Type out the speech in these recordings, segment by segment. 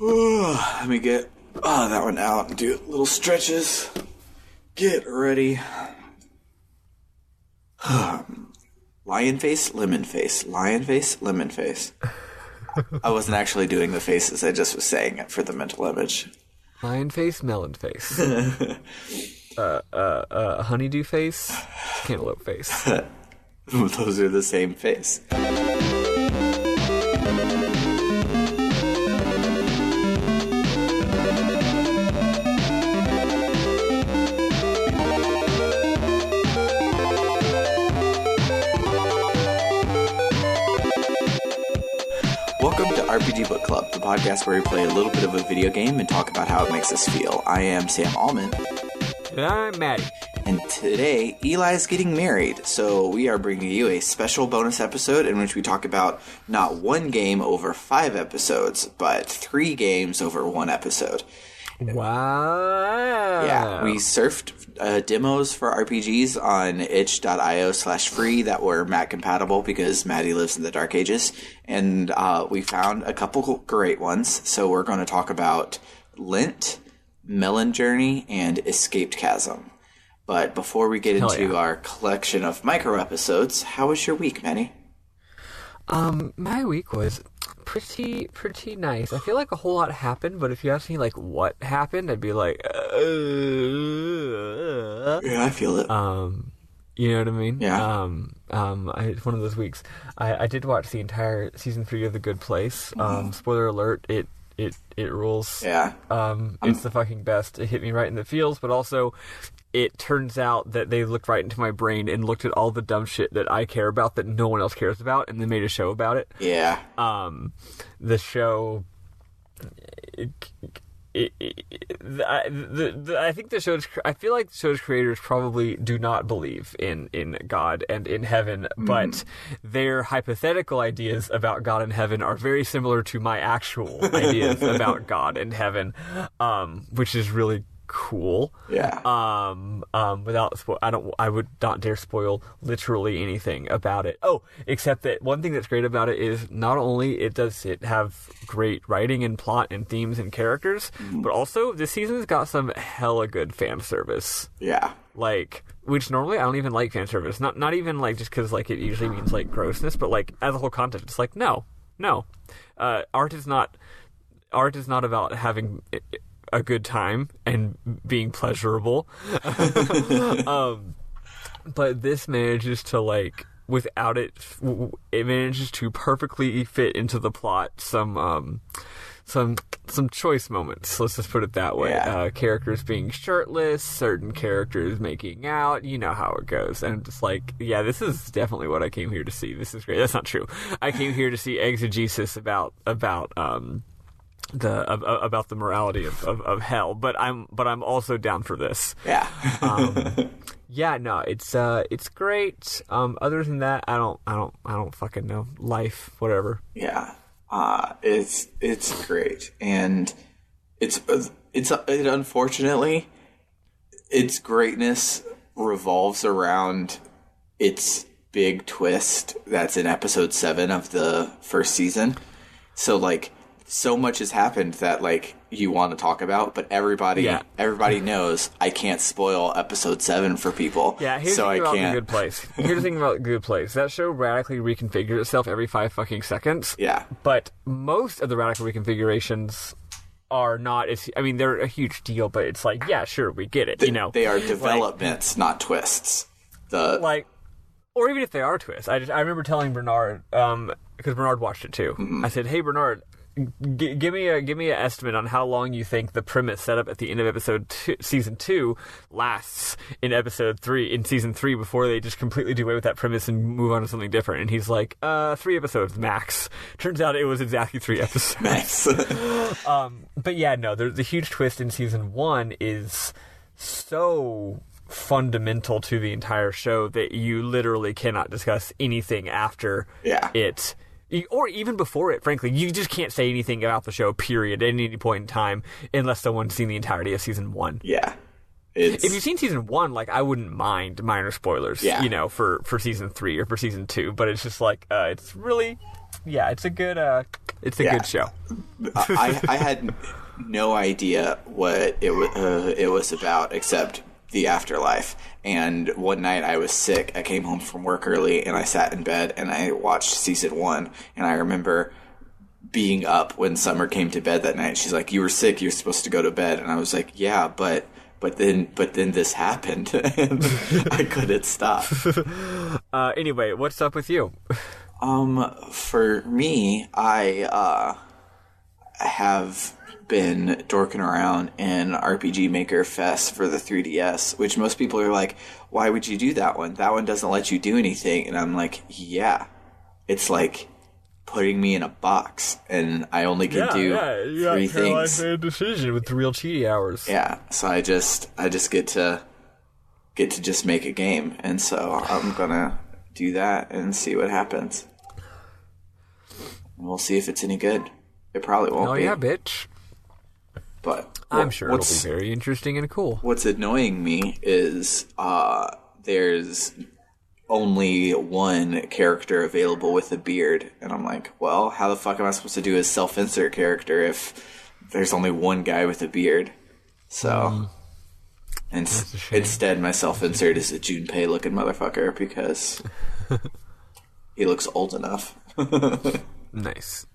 Let me get that one out and do little stretches. Get ready. Lion face, lemon face. Lion face, lemon face. I wasn't actually doing the faces. I just was saying it for the mental image. Lion face, melon face. Honeydew face, cantaloupe face. Those are the same face. Welcome to RPG Book Club, the podcast where we play a little bit of a video game and talk about how it makes us feel. I am Sam Allman. And I'm Maddy. And today, Eli is getting married, so we are bringing you a special bonus episode in which we talk about not one game over 5 episodes, but 3 games over 1 episode. Wow. Yeah, we surfed demos for RPGs on itch.io/free that were Mac compatible because Maddy lives in the Dark Ages, and we found a couple great ones. So we're going to talk about Lent, Melon Journey, and Escaped Chasm. But before we get into our collection of micro episodes, how was your week, Maddy? My week was pretty nice. I feel like a whole lot happened, but if you ask me like what happened, I'd be like, yeah, I feel it. You know what I mean? Yeah. It's one of those weeks. I did watch the entire season 3 of The Good Place. Spoiler alert, it rules. Yeah. It's the fucking best. It hit me right in the feels, but also it turns out that they looked right into my brain and looked at all the dumb shit that I care about that no one else cares about, and they made a show about it. Yeah. The show... I think the show's... I feel like the show's creators probably do not believe in God and in heaven, but their hypothetical ideas about God and heaven are very similar to my actual ideas about God and heaven, which is really cool. Yeah. Without I would not dare spoil literally anything about it. Oh, except that one thing that's great about it is not only does it have great writing and plot and themes and characters, but also this season's got some hella good fan service. Yeah. Like, which normally I don't even like fan service. Not even like just because like it usually means like grossness, but like as a whole concept, it's like no. Art is not about having a good time and being pleasurable. But this manages to, like, without it manages to perfectly fit into the plot some choice moments. Let's just put it that way. Yeah. Characters being shirtless, certain characters making out, you know how it goes. And it's like, yeah, this is definitely what I came here to see. This is great. That's not true. I came here to see exegesis about the morality of hell, but I'm also down for this. Yeah. Yeah, no, it's great. Other than that, I don't fucking know. Life, whatever. Yeah. It's great, and it unfortunately, its greatness revolves around its big twist that's in episode 7 of the first season. So like, so much has happened that like you want to talk about, but everybody knows I can't spoil episode 7 for people. Yeah, here's the thing about The Good Place. Here's the thing about The Good Place. That show radically reconfigures itself every 5 fucking seconds. Yeah. But most of the radical reconfigurations are not. They're a huge deal, but it's like, yeah, sure, we get it. They are developments, not twists. Or even if they are twists. I remember telling Bernard, because Bernard watched it too. I said, "Hey, Bernard, give me an estimate on how long you think the premise set up at the end of season 2 lasts in season 3 before they just completely do away with that premise and move on to something different." And he's like, 3 episodes max. Turns out it was exactly 3 episodes. Nice. But yeah, no, the huge twist in season 1 is so fundamental to the entire show that you literally cannot discuss anything after it. Or even before it, frankly. You just can't say anything about the show, period, at any point in time, unless someone's seen the entirety of season 1. Yeah. If you've seen season 1, like, I wouldn't mind minor spoilers, for season 3 or for season 2, but it's just like, it's really yeah, it's a good good show. I had no idea what it was about except the afterlife. And one night I was sick. I came home from work early and I sat in bed and I watched season 1. And I remember being up when Summer came to bed that night. She's like, "You were sick. You're supposed to go to bed." And I was like, "Yeah, but then this happened." And I couldn't stop. Anyway, what's up with you? For me, I have been dorking around in RPG Maker Fest for the 3DS, which most people are like, "Why would you do that one? That one doesn't let you do anything." And I'm like, "Yeah, it's like putting me in a box, and I only can do 3 things." Made a decision with the real cheaty hours. Yeah, so I just get to just make a game, and so I'm gonna do that and see what happens. And we'll see if it's any good. It probably won't be. Oh yeah, bitch. But I'm sure it'll be very interesting and cool. What's annoying me is there's only one character available with a beard, and I'm like, well, how the fuck am I supposed to do a self-insert character if there's only one guy with a beard? So, instead, my self-insert is a Junpei looking motherfucker because he looks old enough. Nice.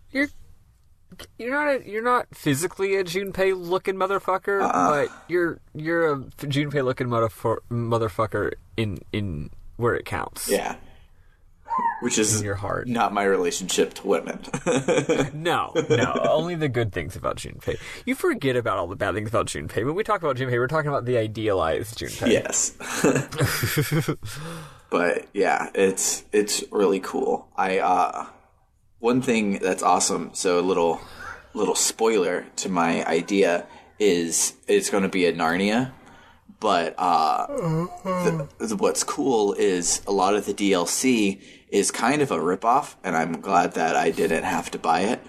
You're not physically a Junpei looking motherfucker, but you're a Junpei looking motherfucker in where it counts. Yeah. Which is in your heart. Not my relationship to women. No. Only the good things about Junpei. You forget about all the bad things about Junpei. When we talk about Junpei, we're talking about the idealized Junpei. Yes. But yeah, it's really cool. One thing that's awesome, so a little spoiler to my idea is it's going to be a Narnia. But what's cool is a lot of the DLC is kind of a ripoff, and I'm glad that I didn't have to buy it.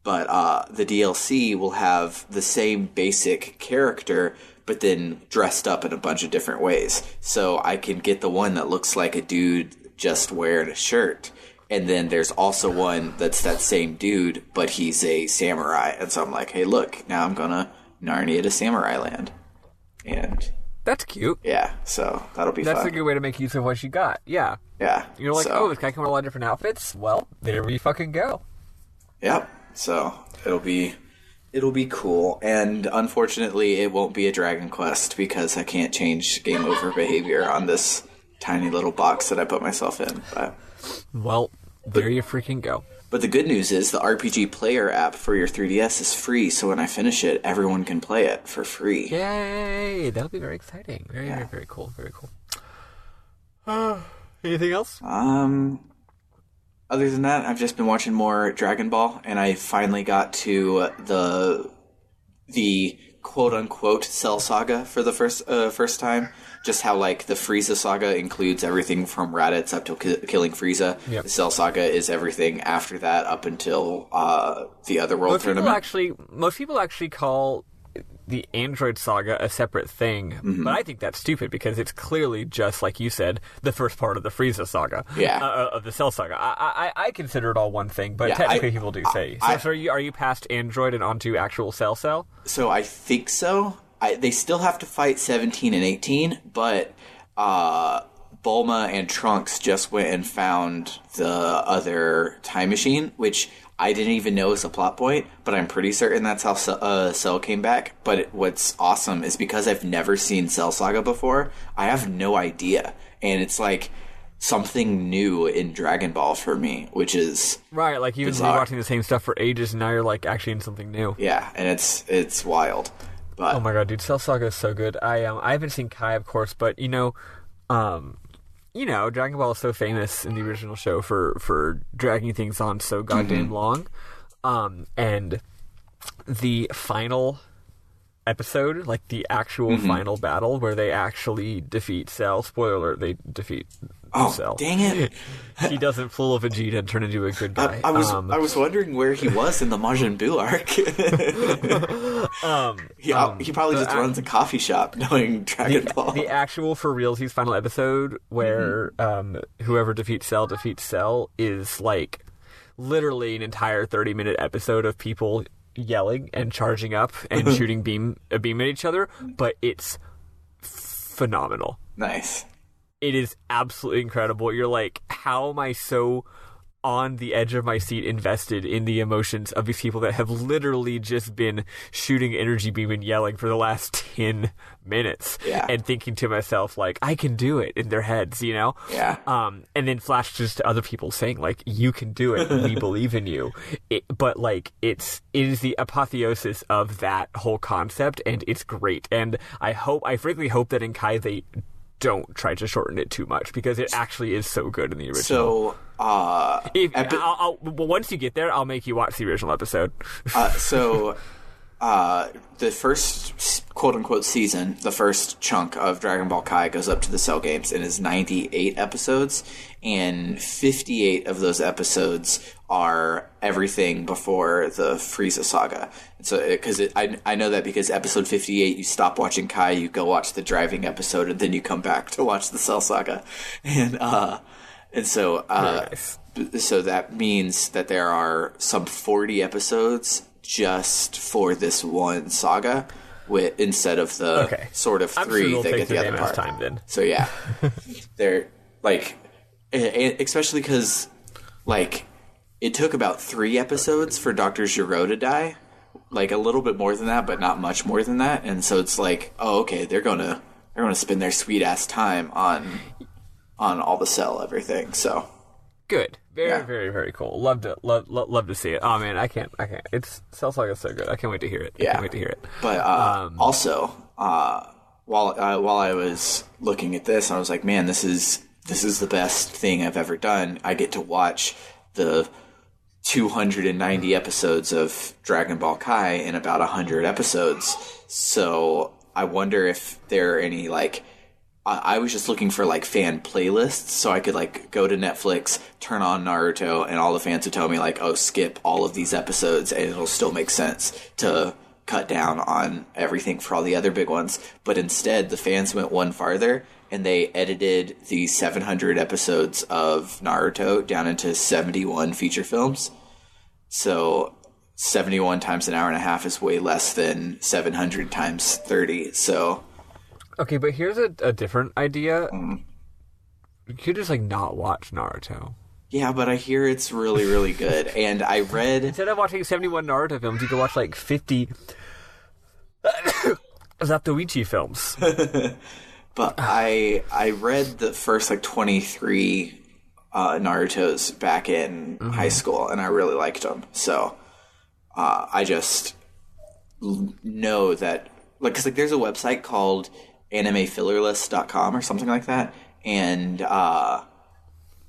But the DLC will have the same basic character, but then dressed up in a bunch of different ways. So I can get the one that looks like a dude just wearing a shirt. And then there's also one that's that same dude, but he's a samurai. And so I'm like, hey, look, now I'm going to Narnia to Samurai Land. And that's cute. Yeah, so that'll be fun. That's a good way to make use of what you got. Yeah. Yeah. You're like, this guy can wear a lot of different outfits? Well, there we fucking go. Yep. So it'll be cool. And unfortunately, it won't be a Dragon Quest because I can't change game over behavior on this tiny little box that I put myself in. But, well, there you freaking go. But the good news is the RPG Player app for your 3DS is free, so when I finish it, everyone can play it for free. Yay! That'll be very exciting. Very cool. Very cool. Anything else? Other than that, I've just been watching more Dragon Ball, and I finally got to the quote-unquote Cell Saga for the first time. Just how, like, the Frieza Saga includes everything from Raditz up to killing Frieza. Yep. The Cell Saga is everything after that up until the Otherworld tournament. Most people actually call the Android Saga a separate thing, but I think that's stupid because it's clearly just, like you said, the first part of the Frieza Saga. Yeah. Of the Cell Saga. I consider it all one thing, but technically people do say. So are you past Android and onto actual Cell? So I think so. They still have to fight 17 and 18, but Bulma and Trunks just went and found the other time machine, which I didn't even know was a plot point, but I'm pretty certain that's how Cell came back. But what's awesome is because I've never seen Cell Saga before, I have no idea. And it's like something new in Dragon Ball for me, which is right. Like you've been watching the same stuff for ages, and now you're like actually in something new. Yeah, and it's wild. But, oh my god, dude, Cell Saga is so good. I haven't seen Kai, of course, but Dragon Ball is so famous in the original show for dragging things on so goddamn long. And the final episode, like the actual final battle where they actually defeat Cell. Spoiler alert, they defeat Cell. Dang it. He doesn't fool a Vegeta and turn into a good guy. I was wondering where he was in the Majin Buu arc. He probably just runs a coffee shop knowing Dragon Ball. The actual for realsies final episode where whoever defeats Cell is like literally an entire 30-minute episode of people yelling and charging up and shooting a beam at each other, but it's phenomenal. Nice. It is absolutely incredible. You're like, how am I so on the edge of my seat invested in the emotions of these people that have literally just been shooting energy beam and yelling for the last 10 minutes and thinking to myself, like, I can do it in their heads, you know? Yeah. And then flashes to other people saying, like, you can do it. We believe in you. But, like, it is the apotheosis of that whole concept, and it's great. And I frankly hope that in Kai they don't try to shorten it too much, because it actually is so good in the original. So, once you get there, I'll make you watch the original episode. The first quote-unquote season, the first chunk of Dragon Ball Kai goes up to the Cell Games and is 98 episodes, and 58 of those episodes are everything before the Frieza saga. And so, I know that because episode 58, you stop watching Kai, you go watch the driving episode, and then you come back to watch the Cell saga. And so that means that there are some 40 episodes just for this one saga, instead of the sort of 3 that get the other part. Time, then. So yeah, they're like, especially because like it took about 3 episodes for Dr. Gero to die, like a little bit more than that, but not much more than that. And so it's like, oh, okay, they're gonna spend their sweet ass time on all the Cell everything. So good. Very, very, very cool. Love to see it. Oh man, I can't. It's Cell Saga is so good. I can't wait to hear it. I can't wait to hear it. But also, while I was looking at this, I was like, man, this is the best thing I've ever done. I get to watch the 290 episodes of Dragon Ball Kai in about 100 episodes. So I wonder if there are any, like, I was just looking for like fan playlists so I could like go to Netflix, turn on Naruto, and all the fans would tell me like, oh, skip all of these episodes and it'll still make sense to cut down on everything for all the other big ones. But instead, the fans went one farther and they edited the 700 episodes of Naruto down into 71 feature films. So 71 times an hour and a half is way less than 700 times 30. So... Okay, but here's a different idea. You could just, like, not watch Naruto. Yeah, but I hear it's really, really good. And I read... Instead of watching 71 Naruto films, you could watch, like, 50 Zatoichi films. But I read the first, like, 23 Narutos back in high school, and I really liked them. So I just know that... Like, because, like, there's a website called... animefillerlist.com or something like that, and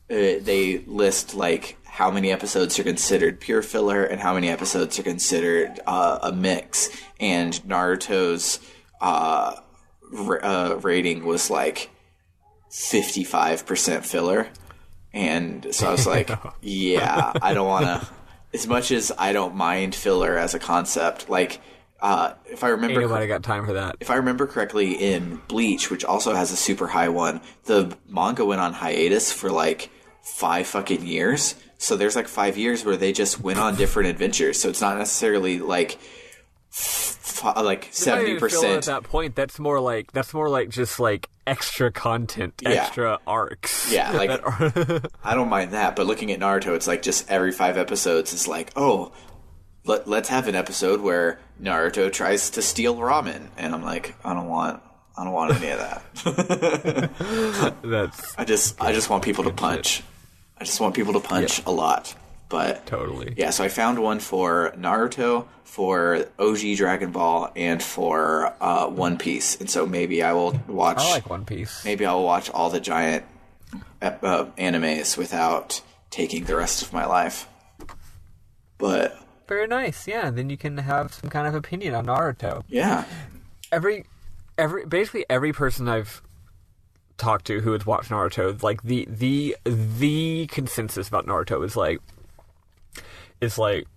they list like how many episodes are considered pure filler and how many episodes are considered a mix, and Naruto's rating was like 55% filler, and so I was like, yeah, I don't want to, as much as I don't mind filler as a concept, like if I remember, ain't nobody got time for that. If I remember correctly, in Bleach, which also has a super high one, the manga went on hiatus for like 5 fucking years. So there's like 5 years where they just went on different adventures. So it's not necessarily like 70%. At that point, that's more like just like extra content, extra arcs. Yeah, like I don't mind that. But looking at Naruto, it's like just every 5 episodes is like, oh. Let's have an episode where Naruto tries to steal ramen, and I'm like, I don't want any of that. I just want people to punch. I just want people to punch a lot. But totally. Yeah, so I found one for Naruto, for OG Dragon Ball, and for One Piece. And so maybe I will watch... I like One Piece. Maybe I will watch all the giant animes without taking the rest of my life. But... Very nice, yeah. Then you can have some kind of opinion on Naruto. Yeah. Basically every person I've talked to who has watched Naruto, like the consensus about Naruto is like,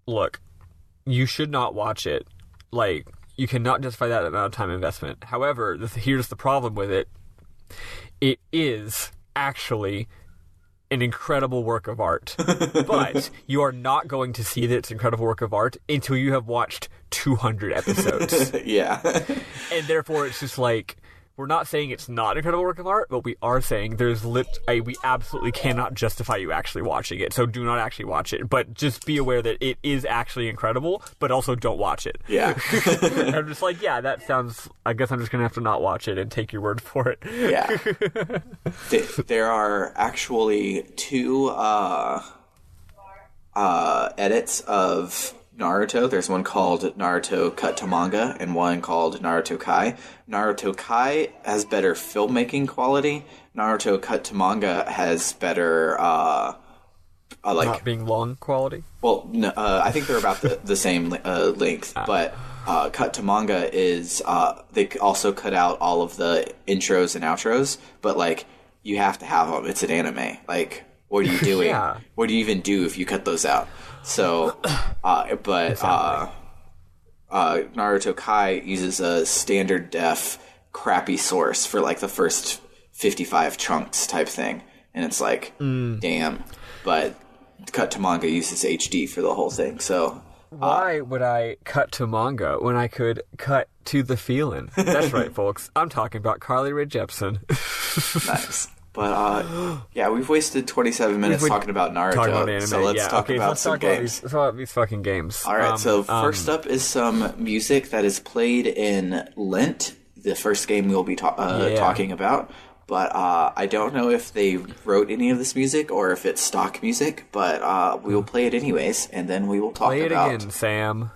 look, you should not watch it. Like, you cannot justify that amount of time investment. However, here's the problem with it. It is actually an incredible work of art. But you are not going to see that it's an incredible work of art until you have watched 200 episodes. Yeah. And therefore, it's just like, we're not saying it's not an incredible work of art, but we are saying we absolutely cannot justify you actually watching it. So do not actually watch it. But just be aware that it is actually incredible, but also don't watch it. Yeah. I'm just like, yeah, that sounds... I guess I'm just going to have to not watch it and take your word for it. Yeah. There are actually 2 edits of Naruto. There's one called Naruto Cut to Manga and one called Naruto Kai. Naruto Kai has better filmmaking quality. Naruto Cut to Manga has better Not being long quality. Well, no, I think they're about the same length, but Cut to Manga is they also cut out all of the intros and outros, but like you have to have them. It's an anime. Like, what are you doing? Yeah. What do you even do if you cut those out? So, Naruto Kai uses a standard def crappy source for like the first 55 chunks type thing, and it's like, damn. But Cut to Manga uses HD for the whole thing. So why would I cut to manga when I could cut to the feeling? That's right, folks. I'm talking about Carly Rae Jepsen. Nice. But, yeah, we've wasted 27 minutes talking about Naruto. Talking about anime, so let's talk about some games. Let's talk about these fucking games. All right, so first up is some music that is played in Lent, the first game we'll be talking about. But I don't know if they wrote any of this music or if it's stock music, but we will play it anyways, and then we will talk about... Play it again, Sam.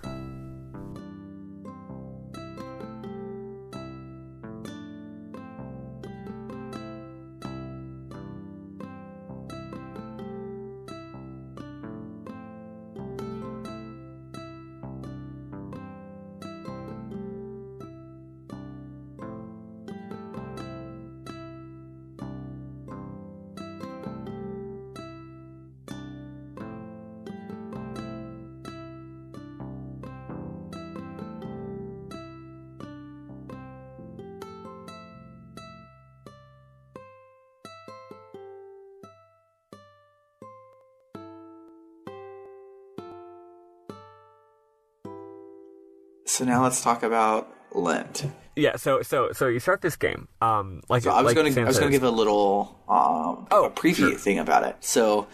So now let's talk about Lent. Yeah, so you start this game. I was going to give a little a preview thing about it. So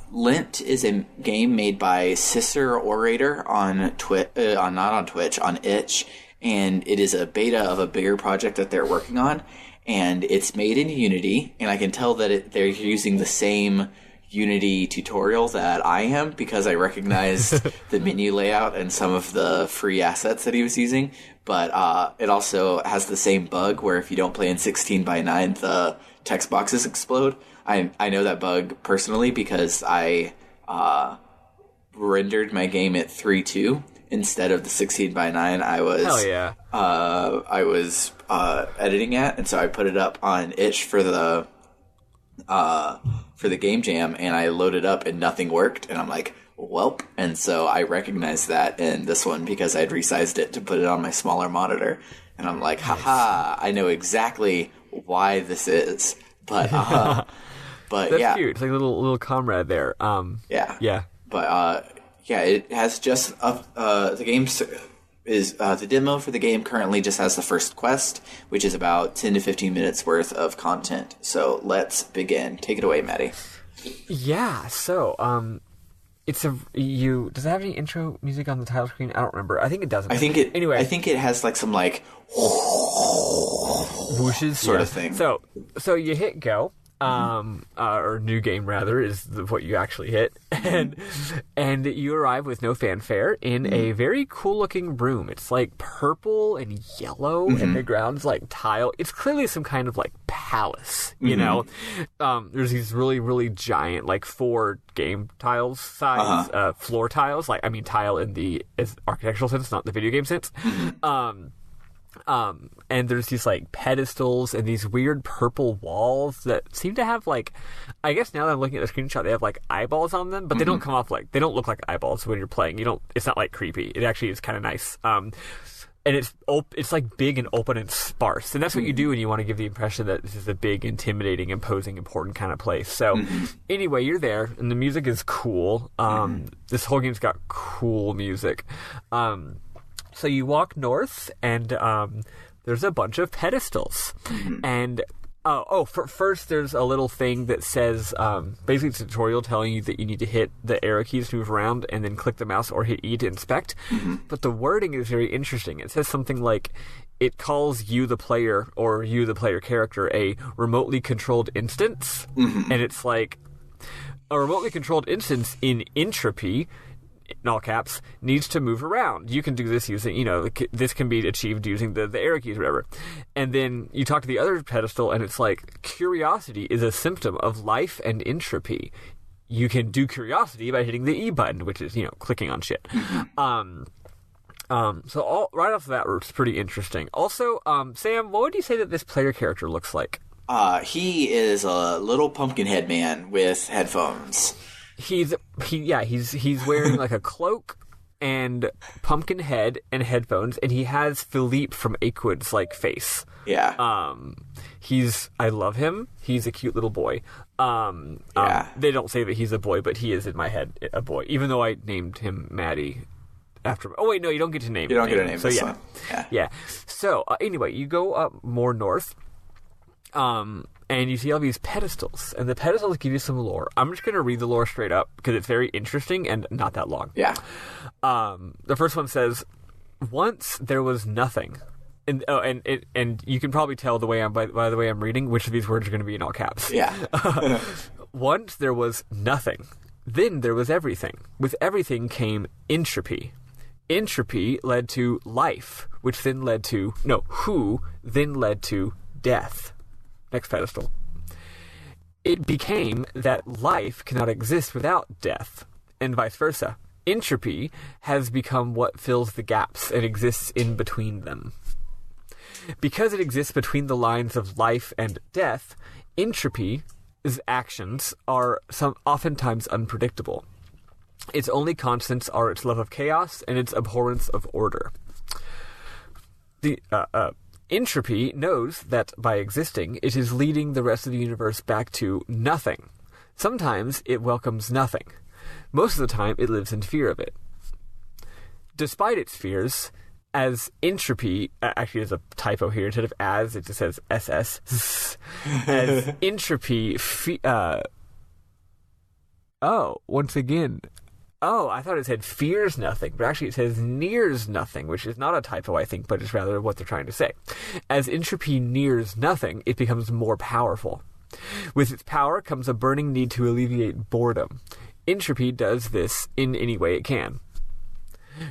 Lent is a game made by CicerOrator on not on Twitch, on Itch, and it is a beta of a bigger project that they're working on, and it's made in Unity, and I can tell that they're using the same Unity tutorial that I am, because I recognized the menu layout and some of the free assets that he was using. But it also has the same bug where if you don't play in 16:9, the text boxes explode. I know that bug personally because I rendered my game at 3:2 instead of the 16:9 I was. Hell yeah. I was editing at, and so I put it up on Itch for the game jam, and I loaded up and nothing worked, and I'm like, welp. And so I recognized that in this one because I'd resized it to put it on my smaller monitor, and I'm like, haha, I know exactly why this is. But that's yeah, cute. It's like a little comrade there. Yeah. But it has just the game is the demo for the game currently just has the first quest, which is about 10 to 15 minutes worth of content. So let's begin. Take it away, Maddy. Yeah. So does it have any intro music on the title screen? I don't remember. I think it doesn't. I think it has like some like whooshes sort of thing. So you hit go. Or new game rather is what you actually hit, and you arrive with no fanfare in a very cool looking room. It's like purple and yellow, and the ground's like tile. It's clearly some kind of like palace, you know. There's these really really giant like 4 game tiles size floor tiles. Like I mean tile in the architectural sense, not the video game sense. And there's these like pedestals and these weird purple walls that seem to have like, I guess now that I'm looking at the screenshot, they have like eyeballs on them, but they don't come off like, they don't look like eyeballs when you're playing. It's not like creepy. It actually is kind of nice. and it's like big and open and sparse, and that's what you do when you want to give the impression that this is a big, intimidating, imposing, important kind of place. So anyway, you're there, and the music is cool. This whole game's got cool music. So you walk north, and there's a bunch of pedestals, and first there's a little thing that says, basically it's a tutorial telling you that you need to hit the arrow keys to move around and then click the mouse or hit E to inspect. But the wording is very interesting. It says something like, it calls you the player, or you the player character, a remotely controlled instance. And it's like, a remotely controlled instance in entropy, in all caps, needs to move around. You can do this using, this can be achieved using the arrow keys or whatever. And then you talk to the other pedestal, and it's like, curiosity is a symptom of life and entropy. You can do curiosity by hitting the E button, which is, clicking on shit. So right off the bat, it's pretty interesting. Also, Sam, what would you say that this player character looks like? He is a little pumpkin head man with headphones. He's wearing like a cloak and pumpkin head and headphones, and he has Philippe from Aquid's like face. Yeah. I love him. He's a cute little boy. They don't say that he's a boy, but he is in my head a boy, even though I named him Maddy after. Oh wait, no, you don't get to name. You don't get to name. So yeah. Yeah. So anyway, you go up more north. And you see all these pedestals, and the pedestals give you some lore. I'm just going to read the lore straight up because it's very interesting and not that long. Yeah. The first one says, "Once there was nothing," and you can probably tell the way by the way I'm reading which of these words are going to be in all caps. Yeah. Once there was nothing, then there was everything. With everything came entropy. Entropy led to life, which then led to then led to death. Next pedestal. It became that life cannot exist without death, and vice versa. Entropy has become what fills the gaps and exists in between them. Because it exists between the lines of life and death, entropy's actions are oftentimes unpredictable. Its only constants are its love of chaos and its abhorrence of order. Entropy knows that by existing, it is leading the rest of the universe back to nothing. Sometimes it welcomes nothing. Most of the time, it lives in fear of it. Despite its fears, as entropy... actually, there's a typo here. Instead of as, it just says SS. As entropy... once again... Oh, I thought it said fears nothing, but actually it says nears nothing, which is not a typo, I think, but it's rather what they're trying to say. As entropy nears nothing, it becomes more powerful. With its power comes a burning need to alleviate boredom. Entropy does this in any way it can.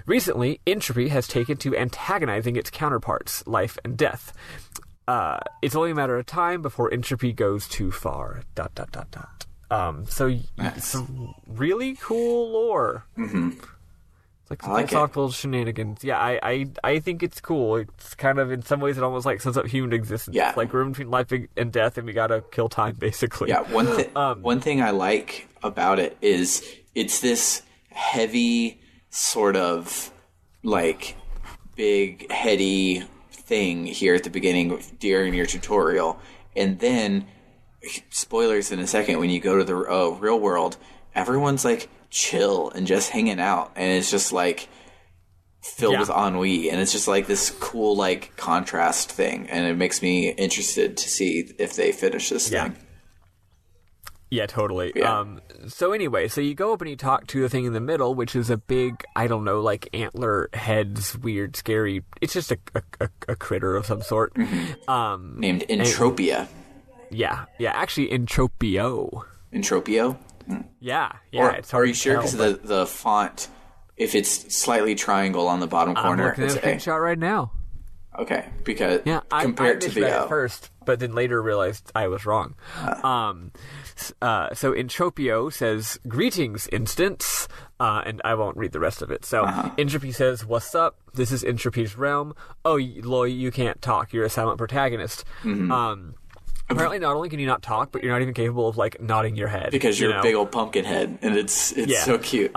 Recently, entropy has taken to antagonizing its counterparts, life and death. It's only a matter of time before entropy goes too far. ... So nice. Some really cool lore. It's like philosophical shenanigans. Yeah, I think it's cool. It's kind of, in some ways, it almost like sums up human existence. Yeah. It's like we're in between life and death, and we gotta kill time, basically. Yeah, one thing I like about it is it's this heavy, sort of, like, big, heady thing here at the beginning during your tutorial, and then... spoilers in a second, when you go to the real world, everyone's like chill and just hanging out, and it's just like filled with ennui, and it's just like this cool like contrast thing, and it makes me interested to see if they finish this thing. Yeah, totally. Yeah. So anyway, so you go up and you talk to the thing in the middle, which is a big, I don't know, like antler heads, weird, scary. It's just a critter of some sort. Named Entropia. Yeah, actually, Entropio. Entropio? Yeah. It's hard. Are you sure? Because the font, if it's slightly triangle on the bottom corner, I'm looking at a screenshot right now. Okay, because I compared to the at first, but then later realized I was wrong. So Entropio says, "Greetings, instance," and I won't read the rest of it. So Entropy says, "What's up? This is Entropy's realm. Oh, Loy, you can't talk. You're a silent protagonist." Apparently, not only can you not talk, but you're not even capable of, like, nodding your head. Because you're a big old pumpkin head, and it's so cute.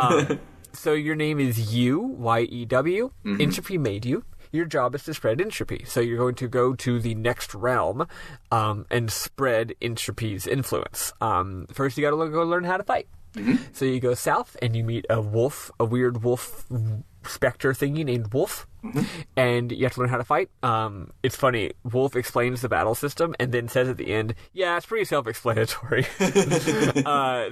So your name is Yew, Y-E-W. Entropy made you. your job is to spread entropy. So you're going to go to the next realm and spread entropy's influence. First, you got to go learn how to fight. So you go south and you meet a weird wolf specter thingy named Wolf, and you have to learn how to fight. It's funny, Wolf explains the battle system and then says at the end, yeah, it's pretty self-explanatory.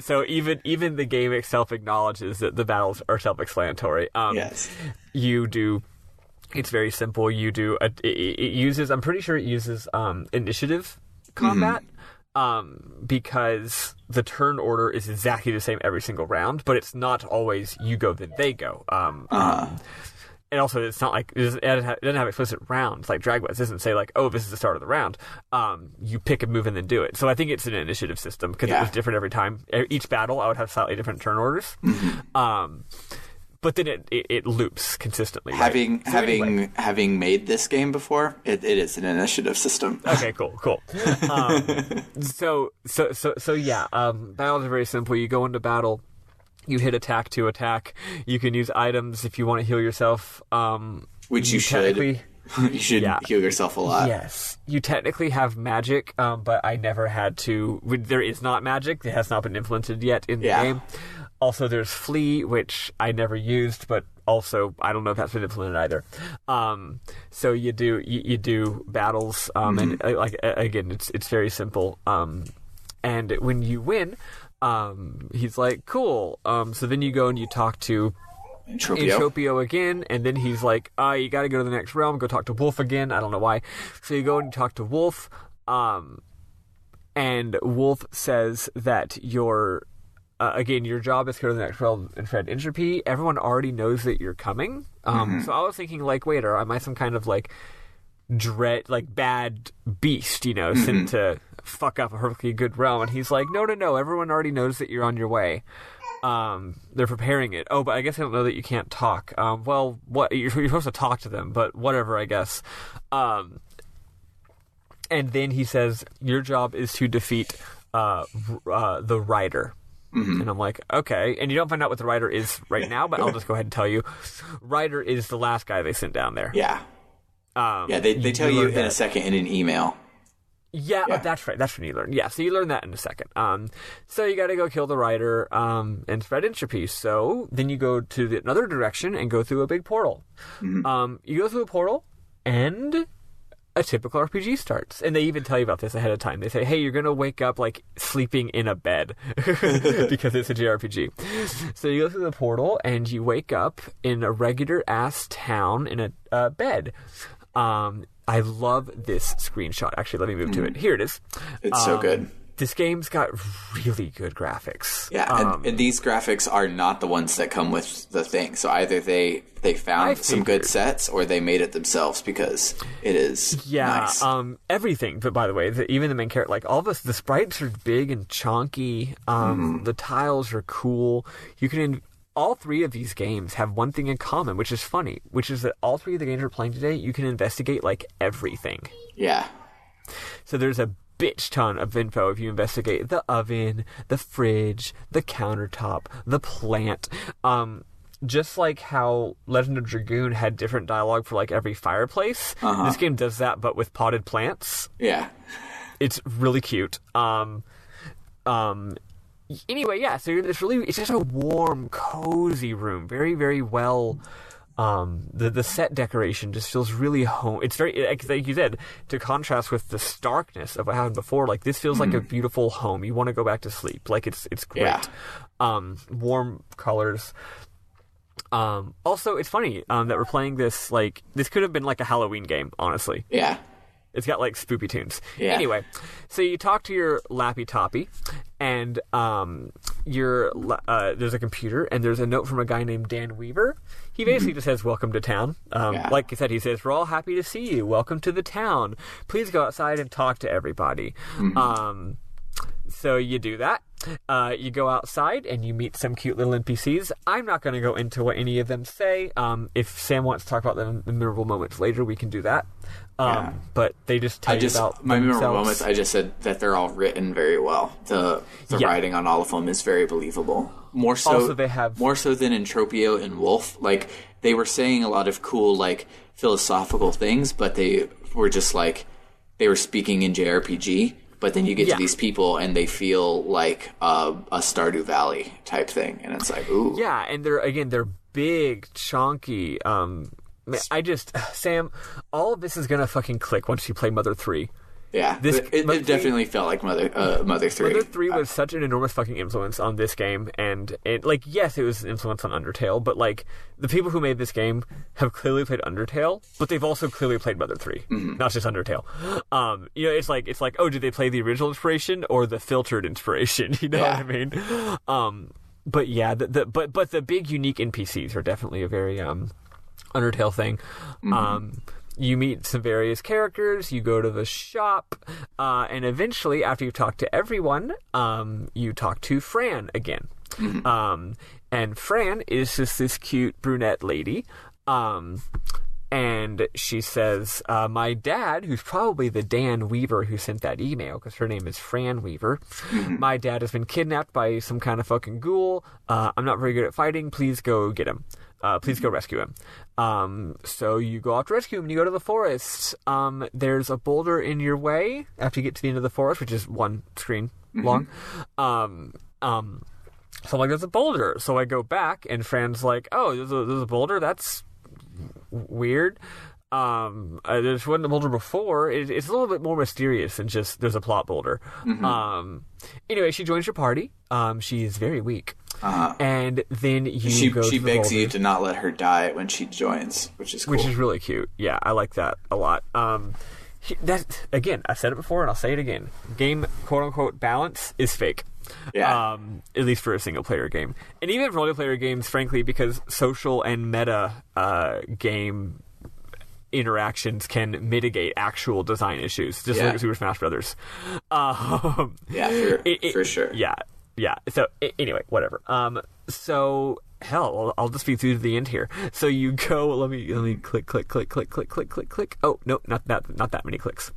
So even the game itself acknowledges that the battles are self-explanatory. Yes. It's very simple. I'm pretty sure it uses initiative combat. Because the turn order is exactly the same every single round, but it's not always you go then they go. And also, it's not like it doesn't have explicit rounds like Drag West. It doesn't say like, oh, this is the start of the round. You pick a move and then do it. So I think it's an initiative system because it was different every time. Each battle, I would have slightly different turn orders. But then it loops consistently. Right? Having made this game before, it is an initiative system. Okay, cool. So yeah. Battles are very simple. You go into battle, you hit attack to attack. You can use items if you want to heal yourself. Which you should. You should heal yourself a lot. Yes. You technically have magic, but I never had to. There is not magic. It has not been implemented yet in the game. Also, there's Flee, which I never used, but also I don't know if that's been implemented either. So you do battles, and like again, it's very simple. And when you win, he's like, cool. So then you go and you talk to Entropio again, and then he's like, you got to go to the next realm, go talk to Wolf again. I don't know why. So you go and you talk to Wolf, and Wolf says that your job is to go to the next realm and spread entropy. Everyone already knows that you're coming. So I was thinking, like, wait, am I some kind of, like, bad beast, sent to fuck up a perfectly good realm? And he's like, no, everyone already knows that you're on your way. They're preparing it. Oh, but I guess I don't know that you can't talk. Well, what you're supposed to talk to them, but whatever, I guess. And then he says, your job is to defeat the Rider. And I'm like, okay. And you don't find out what the Rider is right now, but I'll just go ahead and tell you. Rider is the last guy they sent down there. Yeah. They tell you in a second in an email. Yeah, oh, that's right. That's when you learn. Yeah, so you learn that in a second. So you got to go kill the Rider and spread entropy. So then you go to another direction and go through a big portal. You go through a portal and a typical RPG starts. And they even tell you about this ahead of time. They say, hey, you're going to wake up like sleeping in a bed because it's a JRPG. So you go through the portal and you wake up in a regular ass town in a bed. I love this screenshot. Actually, let me move to it. Here it is. It's so good. This game's got really good graphics. Yeah, and these graphics are not the ones that come with the thing. So either they found some good sets or they made it themselves because it is nice. Everything. But by the way, even the main character, like all of us, the sprites are big and chonky. The tiles are cool. You can. All three of these games have one thing in common, which is funny, which is that all three of the games we're playing today, you can investigate, like, everything. Yeah. So there's a bitch ton of info if you investigate the oven, the fridge, the countertop, the plant. Just like how Legend of Dragoon had different dialogue for, like, every fireplace, this game does that, but with potted plants. Yeah. It's really cute. Anyway, yeah, so it's just a warm, cozy room. Very, very well. The set decoration just feels really home. It's very, like you said, to contrast with the starkness of what happened before, like this feels like a beautiful home. You want to go back to sleep. Like it's great. Yeah. Warm colors. Also, it's funny that we're playing this, like, this could have been like a Halloween game, honestly. Yeah. It's got, like, spoopy tunes. Yeah. Anyway, so you talk to your Lappy Toppy, and there's a computer, and there's a note from a guy named Dan Weaver. He basically just says, welcome to town. Like I said, he says, we're all happy to see you. Welcome to the town. Please go outside and talk to everybody. So you do that. You go outside and you meet some cute little NPCs. I'm not going to go into what any of them say. If Sam wants to talk about the memorable moments later, we can do that. But they just tell you about my memorable moments. I just said that they're all written very well. The writing on all of them is very believable. More so than Entropio and Wolf. Like they were saying a lot of cool, like, philosophical things, but they were just, like, they were speaking in JRPG, but then you get to these people and they feel like a Stardew Valley type thing, and it's like, ooh. Yeah, and they're big, chonky. Sam, all of this is gonna fucking click once you play Mother 3. Yeah, it definitely felt like Mother 3. Mother 3 was such an enormous fucking influence on this game, and like, yes, it was an influence on Undertale, but like, the people who made this game have clearly played Undertale, but they've also clearly played Mother 3, not just Undertale. You know, it's like, oh, did they play the original inspiration or the filtered inspiration? You know what I mean? But yeah, but the big unique NPCs are definitely a very Undertale thing. You meet some various characters, you go to the shop, and eventually, after you've talked to everyone, you talk to Fran again. And Fran is just this cute brunette lady, and she says, my dad, who's probably the Dan Weaver who sent that email, because her name is Fran Weaver, my dad has been kidnapped by some kind of fucking ghoul. I'm not very good at fighting. Please go get him. Please go rescue him. So you go off to rescue him and you go to the forest. There's a boulder in your way after you get to the end of the forest, which is one screen long. So I'm like, there's a boulder. So I go back and Fran's like, oh, there's a boulder? That's weird. There's one boulder before. It's a little bit more mysterious than just there's a plot boulder. Anyway, she joins your party. She is very weak. And then she begs you to not let her die when she joins, which is cool. Which is really cute. Yeah, I like that a lot. That, again, I've said it before and I'll say it again. Game, quote unquote, balance is fake. Yeah. At least for a single player game. And even for multiplayer games, frankly, because social and meta game interactions can mitigate actual design issues, just like Super Smash Brothers. For sure. Yeah. So anyway, whatever. So hell, I'll just be through to the end here. So you go. Let me click. Oh no, not that many clicks.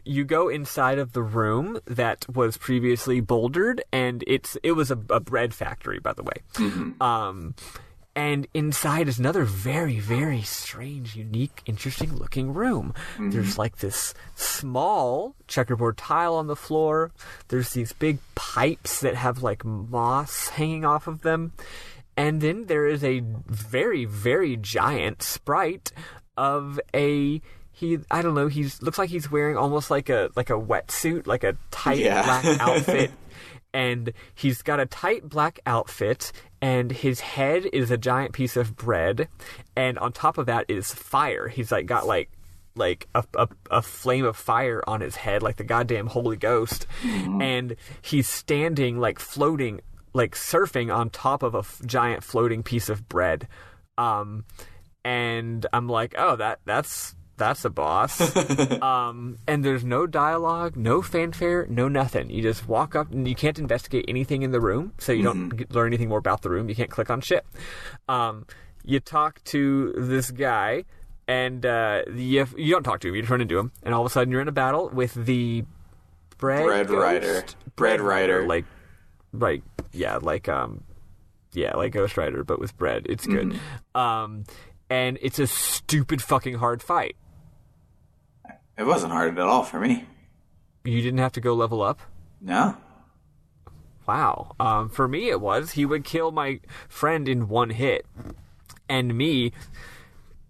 You go inside of the room that was previously bouldered, and it was a bread factory, by the way. And inside is another very, very strange, unique, interesting looking room. There's like this small checkerboard tile on the floor. There's these big pipes that have like moss hanging off of them. And then there is a very, very giant sprite of he looks like he's wearing almost like a wetsuit, like a tight black outfit. And he's got a tight black outfit, and his head is a giant piece of bread, and on top of that is fire. He's got a flame of fire on his head, like the goddamn Holy Ghost, and he's standing, like, floating, like surfing on top of a giant floating piece of bread. And I'm like, oh, that's a boss. And there's no dialogue, no fanfare, no nothing. You just walk up, and you can't investigate anything in the room, so you don't learn anything more about the room. You can't click on shit. You talk to this guy, and you don't talk to him. You just run into him, and all of a sudden you're in a battle with the bread rider. Like Ghost Rider, but with bread. It's good. And it's a stupid fucking hard fight. It wasn't hard at all for me. You didn't have to go level up? No. Wow. For me, it was. He would kill my friend in one hit. And me,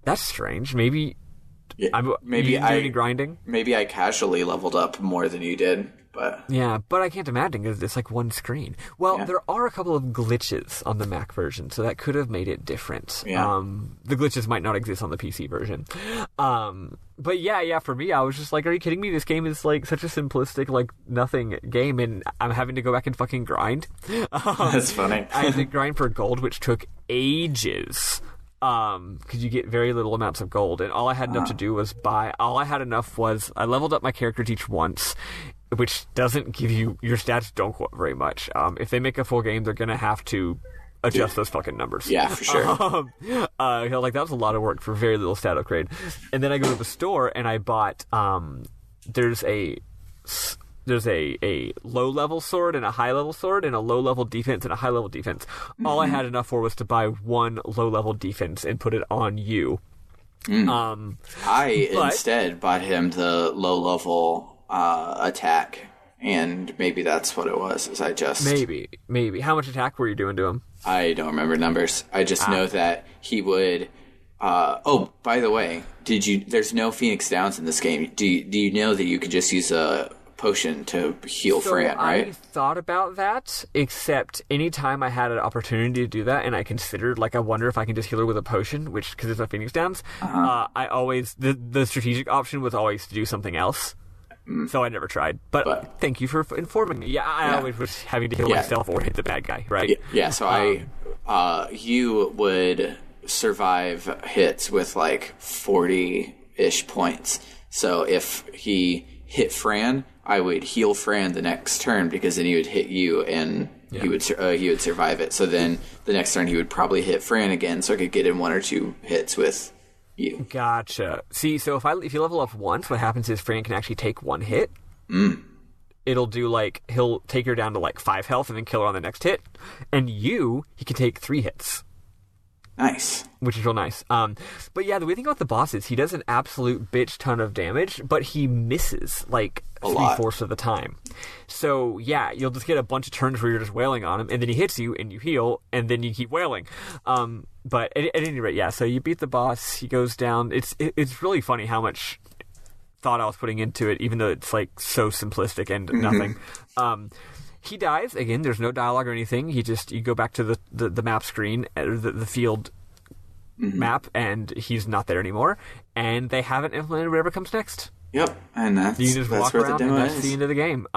that's strange. Maybe you didn't do any grinding? Maybe I casually leveled up more than you did. But yeah, but I can't imagine because it's like one screen. Well, there are a couple of glitches on the Mac version, so that could have made it different. Yeah. The glitches might not exist on the PC version. But yeah, for me, I was just like, are you kidding me? This game is like such a simplistic, like nothing game, and I'm having to go back and fucking grind. That's funny. I had to grind for gold, which took ages. Because you get very little amounts of gold, and all I had enough to do was buy. All I had enough was I leveled up my character each once, which doesn't give you your stats don't go up very much. If they make a full game, they're gonna have to adjust those fucking numbers. Yeah, for sure. Like that was a lot of work for very little stat upgrade. And then I go to the store and I bought. There's a a low level sword and a high level sword, and a low level defense and a high level defense. All I had enough for was to buy one low level defense and put it on you. I instead bought him the low level attack, and maybe that's what it was. Is I just maybe how much attack were you doing to him? I don't remember numbers. I just know that he would. Oh, by the way, there's no Phoenix Downs in this game. Do you know that you could just use a potion to heal Fran, right? I thought about that, except anytime I had an opportunity to do that, and I considered, like, I wonder if I can just heal her with a potion, which, because there's no Phoenix Downs, I always, the strategic option was always to do something else. So I never tried. But thank you for informing me. Yeah, I always was having to heal myself or hit the bad guy, right? Yeah, so you would survive hits with like 40-ish points. So if he hit Fran, I would heal Fran the next turn, because then he would hit you and he would survive it. So then the next turn he would probably hit Fran again, so I could get in 1 or 2 hits with you. Gotcha. See, so if you level up once, what happens is Fran can actually take 1 hit. It'll do, like, he'll take her down to like 5 health and then kill her on the next hit. And he can take 3 hits. Nice. Which is real nice. But yeah, the weird thing about the boss is he does an absolute bitch ton of damage, but he misses like 3/4 of the time. So yeah, you'll just get a bunch of turns where you're just wailing on him, and then he hits you, and you heal, and then you keep wailing. But at any rate, yeah, so you beat the boss, he goes down. It's really funny how much thought I was putting into it, even though it's like so simplistic and nothing. He dies again. There's no dialogue or anything. You go back to the map screen, the field map, and he's not there anymore. And they haven't implemented whatever comes next. Yep, and that's you just walk where around, the demo and that's is. the end of the game.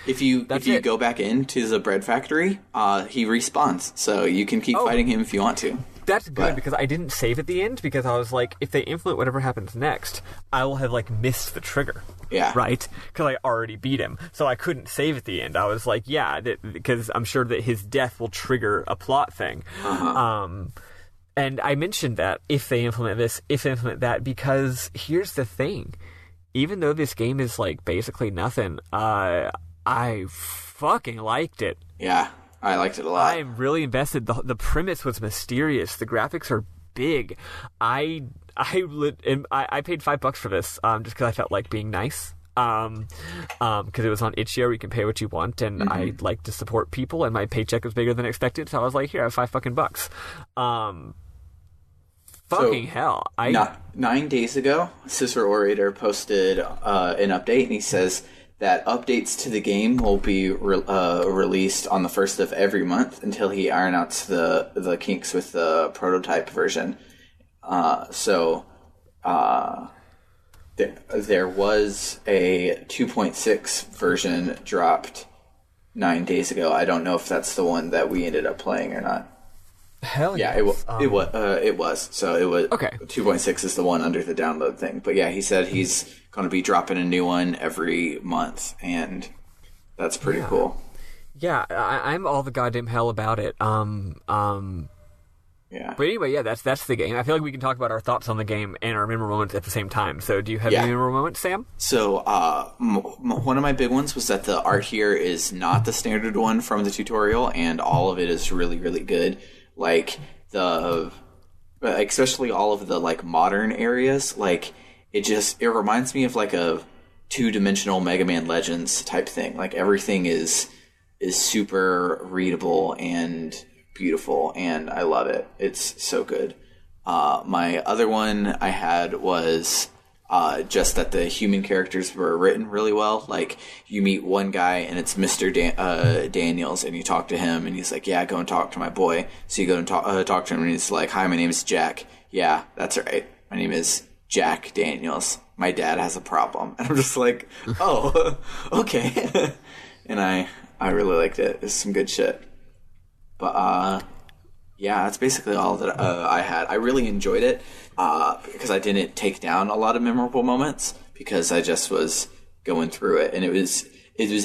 If you go back into the bread factory, he respawns, so you can keep fighting him if you want to. That's good, because I didn't save at the end, because I was like, if they implement whatever happens next, I will have like missed the trigger. Yeah. Right? Because I already beat him. So I couldn't save at the end. I was like, because I'm sure that his death will trigger a plot thing. And I mentioned that if they implement this, if they implement that, because here's the thing. Even though this game is like basically nothing, I fucking liked it. Yeah. I liked it a lot. I'm really invested. The premise was mysterious. The graphics are big. I paid $5 for this just because I felt like being nice. Because it was on itch.io where you can pay what you want, and I like to support people, and my paycheck was bigger than expected, so I was like, here, I have $5 fucking hell. 9 days ago, CicerOrator posted an update, and he says that updates to the game will be released on the 1st of every month until he iron out the kinks with the prototype version. There was a 2.6 version dropped 9 days ago. I don't know if that's the one that we ended up playing or not. Hell yeah, yes. it was. So it was okay. 2.6 is the one under the download thing. But yeah, he said he's going to be dropping a new one every month, and that's pretty cool. Yeah, I'm all the goddamn hell about it. Yeah. But anyway, yeah, that's the game. I feel like we can talk about our thoughts on the game and our memorable moments at the same time. So do you have any memorable moments, Sam? So one of my big ones was that the art here is not the standard one from the tutorial, and all of it is really, really good. Like especially all of the like modern areas, like it reminds me of like a 2-dimensional Mega Man Legends type thing. Like everything is super readable and beautiful, and I love it. It's so good. My other one I had was just that the human characters were written really well. Like you meet one guy and it's Mr. Daniels, and you talk to him and he's like, yeah, go and talk to my boy. So you go and talk to him, and he's like, hi, my name is Jack. Yeah, that's right. My name is Jack Daniels. My dad has a problem. And I'm just like, oh, okay. And I really liked it. It's some good shit. But yeah, that's basically all that I had. I really enjoyed it because I didn't take down a lot of memorable moments because I just was going through it, and it was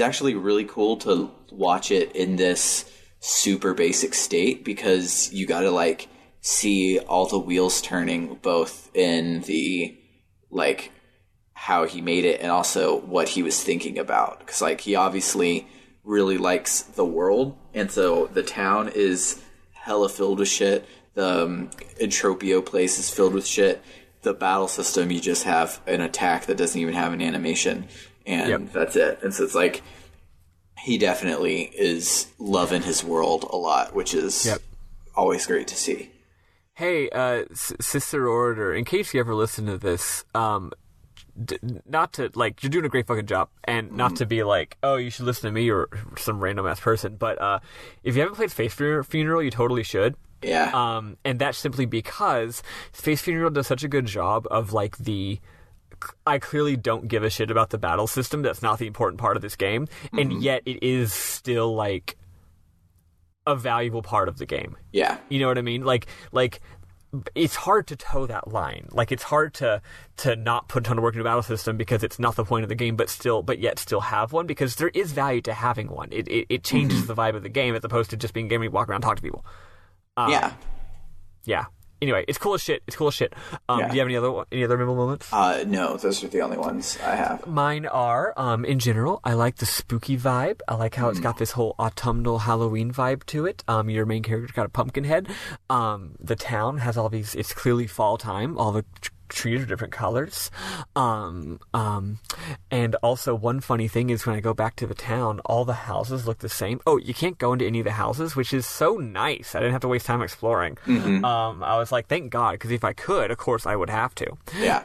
actually really cool to watch it in this super basic state, because you got to like see all the wheels turning, both in the like how he made it and also what he was thinking about. Because, like, he obviously really likes the world, and so the town is hella filled with shit. The Entropio place is filled with shit. The battle system, you just have an attack that doesn't even have an animation, and that's it. And so it's like, he definitely is loving his world a lot, which is always great to see. Hey, CicerOrator, in case you ever listen to this, not to, like, you're doing a great fucking job, and not to be like, oh, you should listen to me or some random ass person, but if you haven't played Space Funeral, you totally should. Yeah. And that's simply because Space Funeral does such a good job of, like, I clearly don't give a shit about the battle system. That's not the important part of this game. And yet it is still, like, a valuable part of the game. Yeah. You know what I mean? Like it's hard to toe that line. Like, it's hard to not put a ton of work into a battle system because it's not the point of the game, but yet still have one, because there is value to having one. It changes the vibe of the game as opposed to just being a game where you walk around and talk to people. Yeah. Anyway, it's cool as shit. Do you have any other memorable moments? No, those are the only ones I have. Mine are, in general, I like the spooky vibe. I like how it's got this whole autumnal Halloween vibe to it. Your main character's got a pumpkin head. The town has all these, it's clearly fall time. All the trees are different colors. And also one funny thing is when I go back to the town, all the houses look the same. Oh, you can't go into any of the houses, which is so nice. I didn't have to waste time exploring. I was like, thank God, because if I could, of course I would have to. Yeah.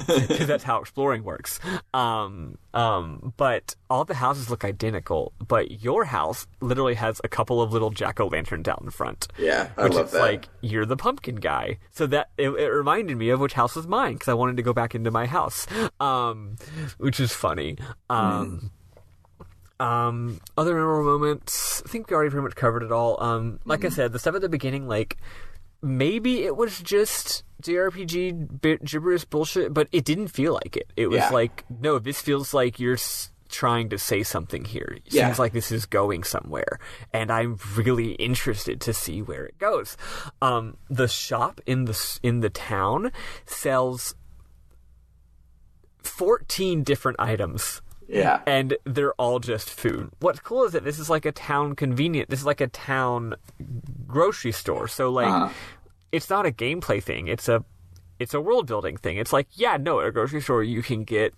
Because that's how exploring works. But all the houses look identical, but your house literally has a couple of little jack-o'-lanterns out in front. Yeah, I which love is that. like, you're the pumpkin guy. So that it reminded me of which house was mine, because I wanted to go back into my house, which is funny. Other memorable moments, I think we already pretty much covered it all. Like I said, the stuff at the beginning, like, maybe it was just JRPG gibberish bullshit, but it didn't feel like it. It was like, no, this feels like you're trying to say something here. It seems like this is going somewhere, and I'm really interested to see where it goes. The shop in the town sells 14 different items. Yeah. And they're all just food. What's cool is that this is like a town this is like a town grocery store. So, like, it's not a gameplay thing. It's a world building thing. It's like, at a grocery store you can get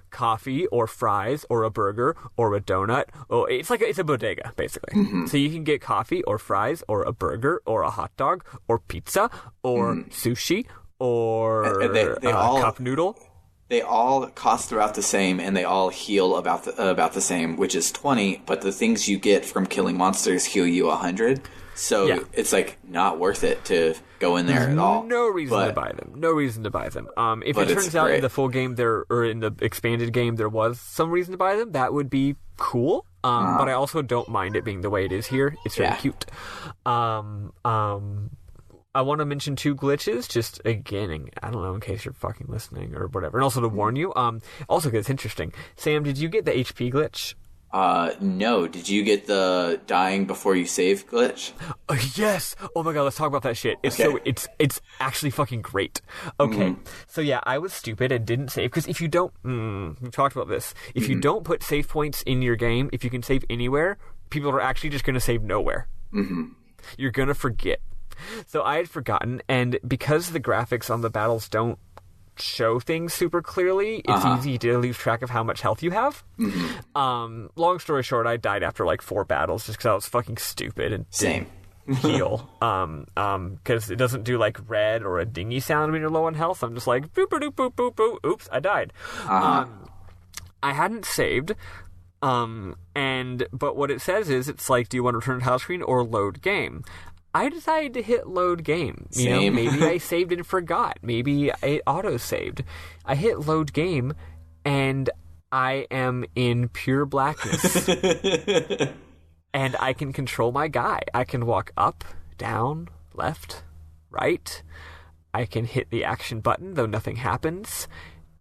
coffee or fries or a burger or a donut. Oh, it's a bodega, basically. So you can get coffee or fries or a burger or a hot dog or pizza or sushi or they all cup noodle. They all cost about the same, and they all heal about the same, which is 20. But the things you get from killing monsters heal you 100. So it's like not worth it to go in there at all. No reason to buy them. If it turns out in the full game or in the expanded game there was some reason to buy them, that would be cool. But I also don't mind it being the way it is here. It's very cute. I want to mention 2 glitches, just again, I don't know, in case you're fucking listening or whatever, and also to warn you. Also, because it's interesting. Sam, did you get the HP glitch? No. Did you get the dying before you save glitch? Yes. Oh my god, let's talk about that shit. It's it's actually fucking great. Okay. So yeah, I was stupid and didn't save, because if you don't, we've talked about this. If you don't put save points in your game, if you can save anywhere, people are actually just going to save nowhere. You're going to forget. So I had forgotten, and because the graphics on the battles don't show things super clearly, it's easy to lose track of how much health you have. Long story short, I died after like 4 battles just because I was fucking stupid and didn't heal. Because it doesn't do like red or a dingy sound when you're low on health. I'm just like boop boop boop boop boop. Oops, I died. I hadn't saved. But what it says is, it's like, do you want to return to house screen or load game? I decided to hit load game. You know, maybe I saved and forgot. Maybe it auto-saved. I hit load game, and I am in pure blackness. And I can control my guy. I can walk up, down, left, right. I can hit the action button, though nothing happens.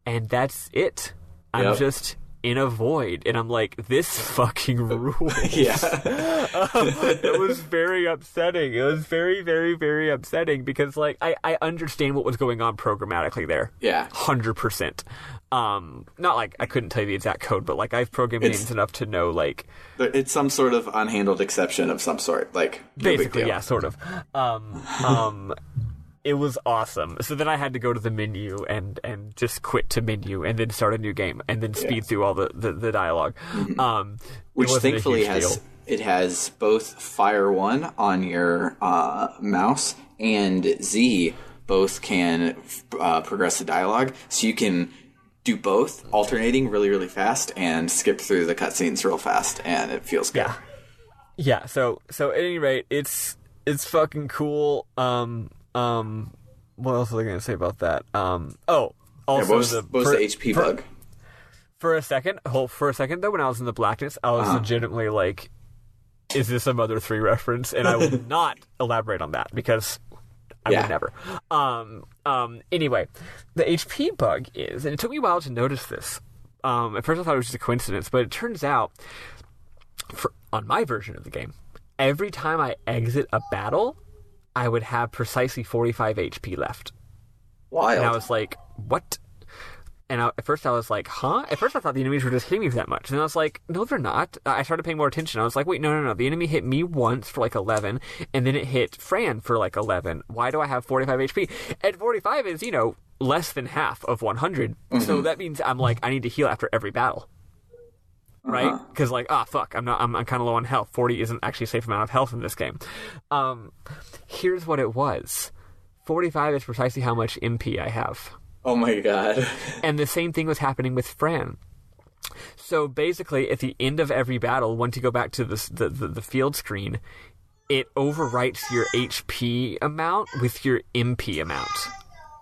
And that's it. I'm just in a void, and I'm like, this fucking rules. Yeah. It was very upsetting. It was very, very, very upsetting because, like, I understand what was going on programmatically there. Yeah. 100%. Not like I couldn't tell you the exact code, but like I've programmed games enough to know, like, it's some sort of unhandled exception of some sort, like no big basically, deal. yeah, sort of. It was awesome. So then I had to go to the menu and just quit to menu and then start a new game and then speed through all the dialogue. Which thankfully has both Fire 1 on your mouse and Z both can progress the dialogue, so you can do both, alternating really, really fast and skip through the cutscenes real fast, and it feels good. Yeah. So at any rate, it's fucking cool. What else was I going to say about that? Also what was the HP bug? For a second though, when I was in the blackness, I was legitimately like, is this a Mother 3 reference? And I will not elaborate on that because I would never. Anyway, the HP bug is, and it took me a while to notice this. At first I thought it was just a coincidence, but it turns out, on my version of the game, every time I exit a battle, I would have precisely 45 HP left. Wild. And I was like, what? And at first I was like, huh? At first I thought the enemies were just hitting me for that much. And I was like, no, they're not. I started paying more attention. I was like, wait, no. The enemy hit me once for like 11, and then it hit Fran for like 11. Why do I have 45 HP? And 45 is, less than half of 100. Mm-hmm. So that means I'm like, I need to heal after every battle. Right? Because fuck, I'm kind of low on health. 40 isn't actually a safe amount of health in this game. Here's what it was. 45 is precisely how much MP I have. Oh my god. And the same thing was happening with Fran. So basically, at the end of every battle, once you go back to the field screen, it overwrites your HP amount with your MP amount.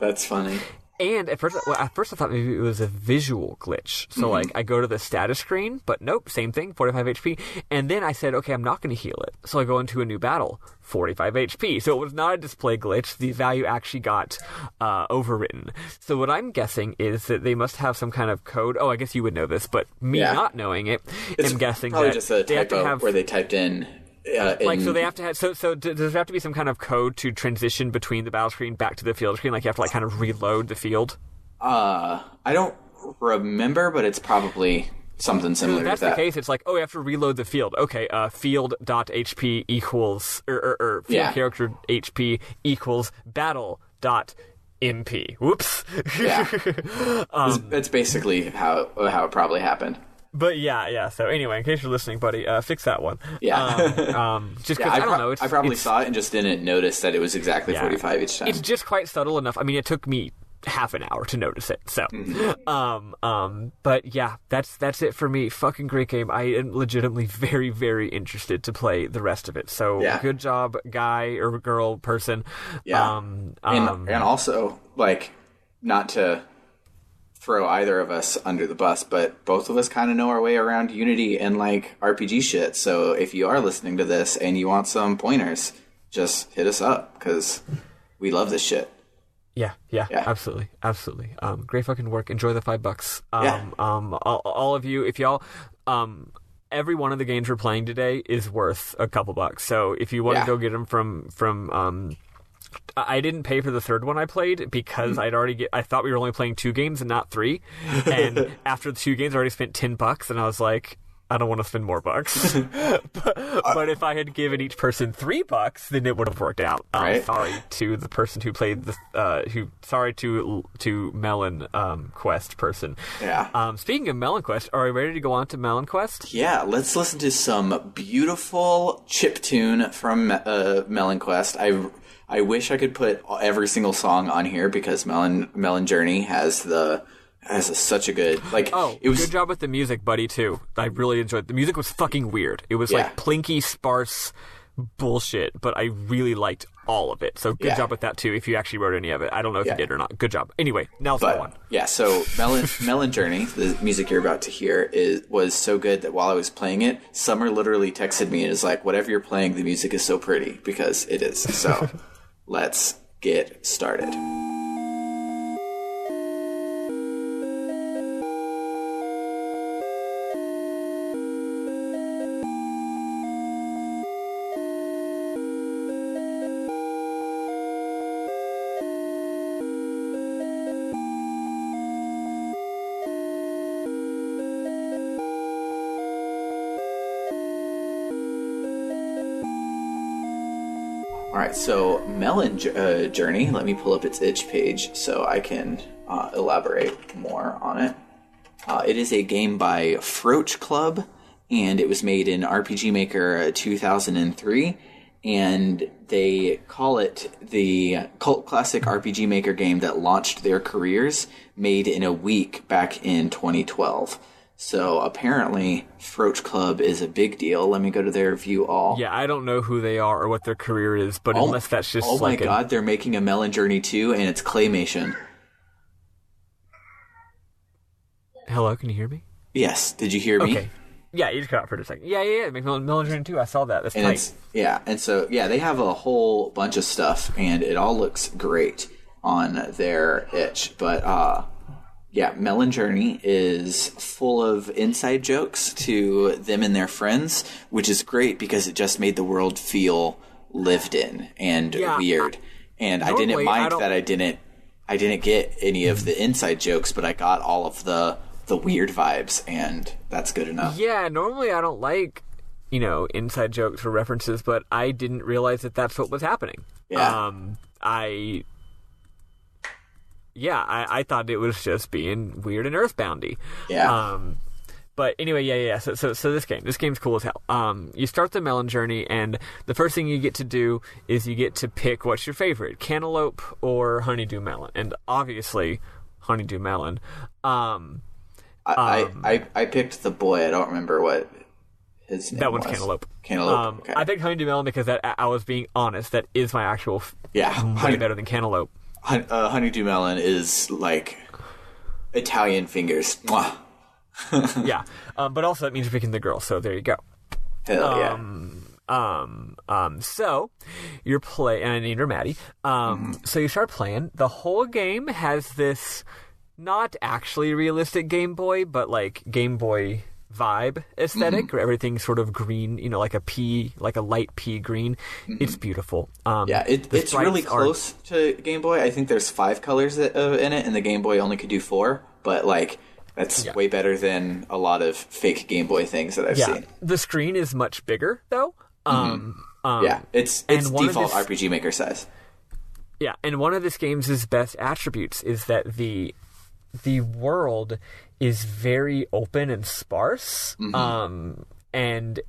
That's funny. And at first I thought maybe it was a visual glitch. So, like, I go to the status screen, but nope, same thing, 45 HP. And then I said, okay, I'm not going to heal it. So I go into a new battle, 45 HP. So it was not a display glitch. The value actually got overwritten. So what I'm guessing is that they must have some kind of code. Oh, I guess you would know this, but me not knowing it, I'm guessing probably that just a typo where they typed in... so they have to have so does there have to be some kind of code to transition between the battle screen back to the field screen? Like you have to like kind of reload the field? I don't remember, but it's probably something similar to that. If that's the case, it's like, oh, you have to reload the field. Okay, field.hp equals or field character HP equals battle.mp. Whoops. Yeah. That's basically how it probably happened. But yeah. So anyway, in case you're listening, buddy, fix that one. Yeah. Just because I don't know. I probably saw it and just didn't notice that it was exactly 45 each time. It's just quite subtle enough. I mean, it took me half an hour to notice it. So, but yeah, that's it for me. Fucking great game. I am legitimately very, very interested to play the rest of it. So good job, guy or girl, person. Yeah. And also, like, not to throw either of us under the bus, but both of us kind of know our way around Unity and like RPG shit. So if you are listening to this and you want some pointers, just hit us up because we love this shit. Yeah, absolutely. Great fucking work. Enjoy the $5. All of you, if y'all, every one of the games we're playing today is worth a couple bucks. So if you want to go get them from I didn't pay for the third one I played because I thought we were only playing 2 games and not 3. And after the 2 games, I already spent $10, and I was like, I don't want to spend more bucks. but if I had given each person $3, then it would have worked out. Right? Sorry to the person who played sorry to Melon Quest person. Yeah. Speaking of Melon Quest, are we ready to go on to Melon Quest? Yeah, let's listen to some beautiful chiptune from Melon Quest. I wish I could put every single song on here because Melon Journey has such a good good job with the music, buddy. Too. I really enjoyed the music. Was fucking weird. It was like plinky, sparse bullshit, but I really liked all of it. So good job with that too. If you actually wrote any of it, I don't know if you did or not. Good job. Anyway, now let's go on. Yeah. So Melon Journey, the music you're about to hear, was so good that while I was playing it, Summer literally texted me and is like, "Whatever you're playing, the music is so pretty," because it is. So. Let's get started. All right, so Melon Journey. Let me pull up its itch page so I can elaborate more on it. It is a game by Froach Club, and it was made in RPG Maker 2003, and they call it the cult classic RPG Maker game that launched their careers, made in a week back in 2012. So apparently, Froach Club is a big deal. Let me go to their view all. Yeah, I don't know who they are or what their career is, but unless that's just my god, they're making a Melon Journey 2, and it's claymation. Hello, can you hear me? Yes. Did you hear me? Okay. Yeah, you just cut out for a second. Yeah. Make Melon Journey 2. I saw that. That's tight. And so they have a whole bunch of stuff, and it all looks great on their itch. But Melon Journey is full of inside jokes to them and their friends, which is great because it just made the world feel lived in and weird. And I didn't mind that I didn't get any of the inside jokes, but I got all of the weird vibes, and that's good enough. Yeah, normally I don't like, inside jokes or references, but I didn't realize that that's what was happening. Yeah. I thought it was just being weird and earthboundy. Yeah. But anyway, So this game's cool as hell. You start the Melon Journey, and the first thing you get to do is you get to pick what's your favorite, cantaloupe or honeydew melon, and obviously honeydew melon. I picked the boy. I don't remember what his name was. That one's cantaloupe. Cantaloupe. Okay. I picked honeydew melon because I was being honest. That is my actual way better than cantaloupe. Honeydew melon is like Italian fingers. Mwah. Yeah, but also it means you're picking the girl. So there you go. Hell yeah. So you're and you're Maddy. So you start playing. The whole game has this not actually realistic Game Boy, but like Game Boy vibe aesthetic, where everything's sort of green, like a light pea green. It's beautiful. It's really close to Game Boy. I think there's 5 colors in it, and the Game Boy only could do 4. But like, that's way better than a lot of fake Game Boy things that I've seen. The screen is much bigger though. It's default RPG Maker size. Yeah, and one of this game's best attributes is that the world is very open and sparse, and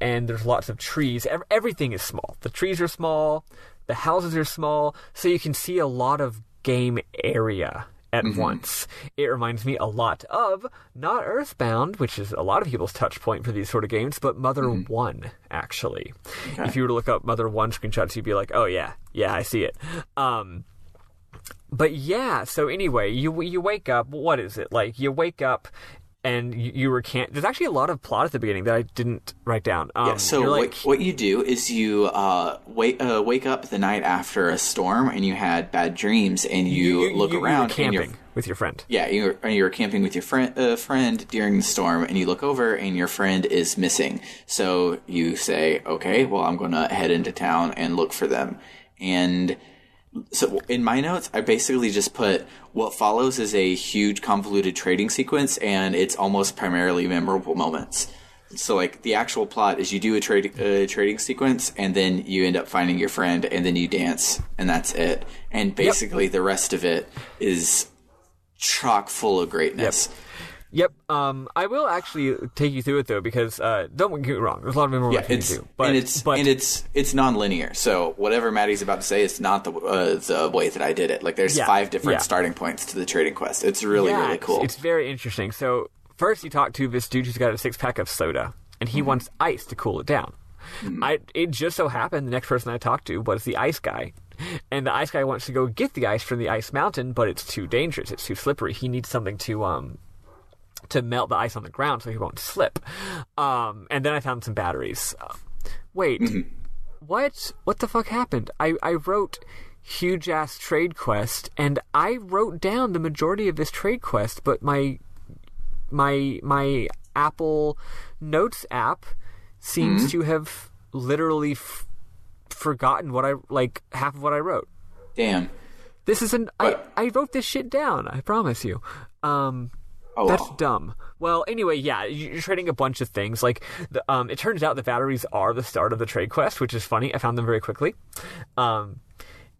there's lots of trees. Everything is small. The trees are small, the houses are small, so you can see a lot of game area at once. It reminds me a lot of not Earthbound, which is a lot of people's touch point for these sort of games, but Mother 1, actually. Okay. If you were to look up Mother 1 screenshots, you'd be like, oh yeah, I see it. But yeah, so anyway, you wake up. What is it like? You wake up and you were There's actually a lot of plot at the beginning that I didn't write down. What you do is you wake up the night after a storm, and you had bad dreams, and you look around. You're camping with your friend. Yeah, you're camping with your friend during the storm, and you look over, and your friend is missing. So you say, okay, well, I'm going to head into town and look for them. And so in my notes, I basically just put what follows is a huge convoluted trading sequence, and it's almost primarily memorable moments. So like the actual plot is you do a trading sequence, and then you end up finding your friend, and then you dance, and that's it. And basically the rest of it is chock full of greatness. Yep. I will actually take you through it though, because don't get me wrong, there's a lot of memorable things to do. And it's non-linear. So whatever Maddy's about to say, it's not the way that I did it. Like there's 5 different starting points to the trading quest. It's really cool. It's very interesting. So first you talk to this dude who's got a 6-pack of soda, and he wants ice to cool it down. It just so happened the next person I talked to was the ice guy. And the ice guy wants to go get the ice from the ice mountain, but it's too dangerous. It's too slippery. He needs something to melt the ice on the ground so he won't slip. And then I found some batteries. Wait, what the fuck happened? I wrote huge ass trade quest, and I wrote down the majority of this trade quest, but my Apple Notes app seems to have literally forgotten half of what I wrote. Damn. This is I wrote this shit down, I promise you. Oh, That's wow. dumb. Well, anyway, yeah, you're trading a bunch of things. Like, it turns out the batteries are the start of the trade quest, which is funny. I found them very quickly.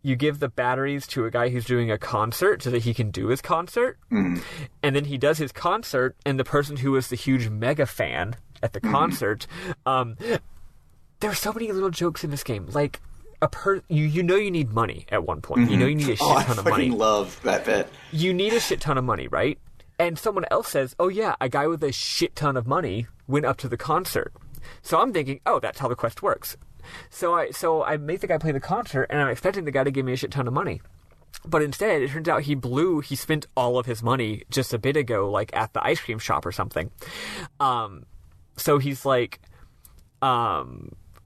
You give the batteries to a guy who's doing a concert so that he can do his concert. And then he does his concert, and the person who was the huge mega fan at the concert, there are so many little jokes in this game. Like, you know you need money at one point. You know you need a shit ton of money. I fucking love that bit. You need a shit ton of money, right? And someone else says, oh yeah, a guy with a shit ton of money went up to the concert. So I'm thinking, oh, that's how the quest works. So I make the guy play the concert, and I'm expecting the guy to give me a shit ton of money. But instead, it turns out he spent all of his money just a bit ago, like at the ice cream shop or something. So he's like, oh,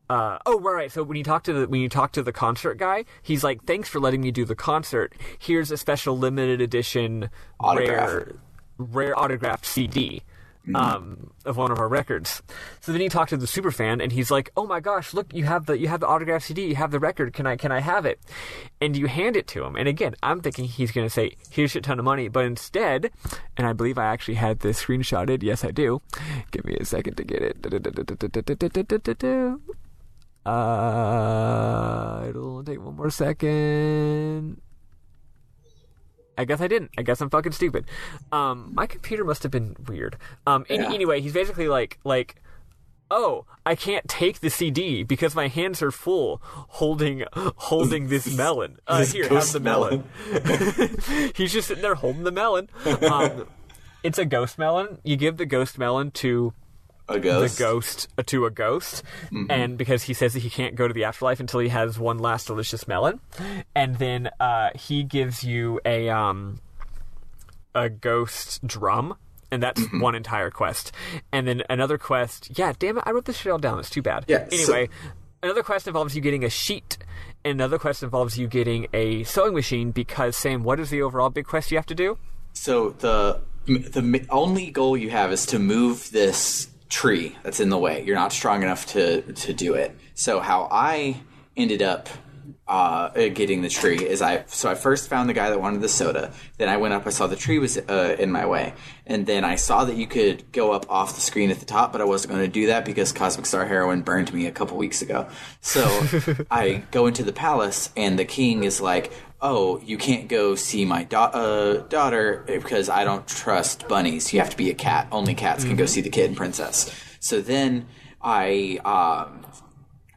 right. So when you talk to the concert guy, he's like, thanks for letting me do the concert. Here's a special limited edition rare autographed CD of one of our records. So then you talk to the super fan, and he's like, oh my gosh, look, you have the autographed CD, you have the record, can I have it? And you hand it to him, and again, I'm thinking he's going to say, here's a shit ton of money, but instead, and I believe I actually had this screenshotted, yes I do, give me a second to get it, it'll take one more second. I guess I didn't. I guess I'm fucking stupid. My computer must have been weird. Anyway, he's basically like, oh, I can't take the CD because my hands are full holding this melon. Here, have the melon. He's just sitting there holding the melon. It's a ghost melon. You give the ghost melon to a ghost, and because he says that he can't go to the afterlife until he has one last delicious melon, and then he gives you a ghost drum, and that's one entire quest, and then another quest. Yeah, damn it, I wrote this shit all down. It's too bad. Yeah. Anyway, another quest involves you getting a sheet, and another quest involves you getting a sewing machine. Because Sam, what is the overall big quest you have to do? So the only goal you have is to move this tree that's in the way. You're not strong enough to do it. So how I ended up getting the tree is I first found the guy that wanted the soda. Then I went up, I saw the tree was in my way, and then I saw that you could go up off the screen at the top, but I wasn't going to do that because Cosmic Star Heroine burned me a couple weeks ago. So I go into the palace, and the king is like, oh, you can't go see my daughter because I don't trust bunnies. You have to be a cat. Only cats can go see the kid and princess. So then I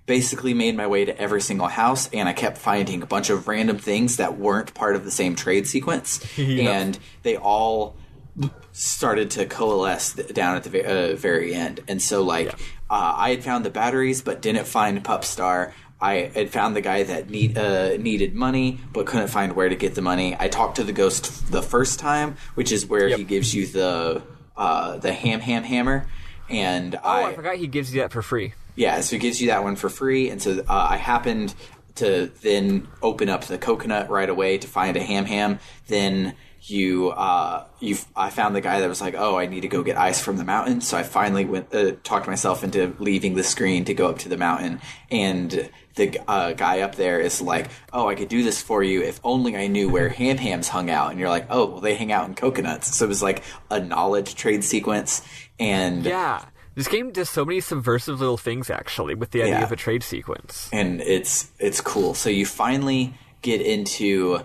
basically made my way to every single house, and I kept finding a bunch of random things that weren't part of the same trade sequence. And they all started to coalesce down at the very end. And so, I had found the batteries but didn't find Pup Star. I had found the guy that needed money but couldn't find where to get the money. I talked to the ghost the first time, which is where he gives you the hammer. And I forgot he gives you that for free. Yeah, so he gives you that one for free. And so I happened to then open up the coconut right away to find a ham. Then I found the guy that was like, oh, I need to go get ice from the mountain. So I finally talked myself into leaving the screen to go up to the mountain. And the guy up there is like, oh, I could do this for you if only I knew where hams hung out. And you're like, oh, well, they hang out in coconuts. So it was like a knowledge trade sequence. And yeah, this game does so many subversive little things, actually, with the idea of a trade sequence. And it's cool. So you finally get into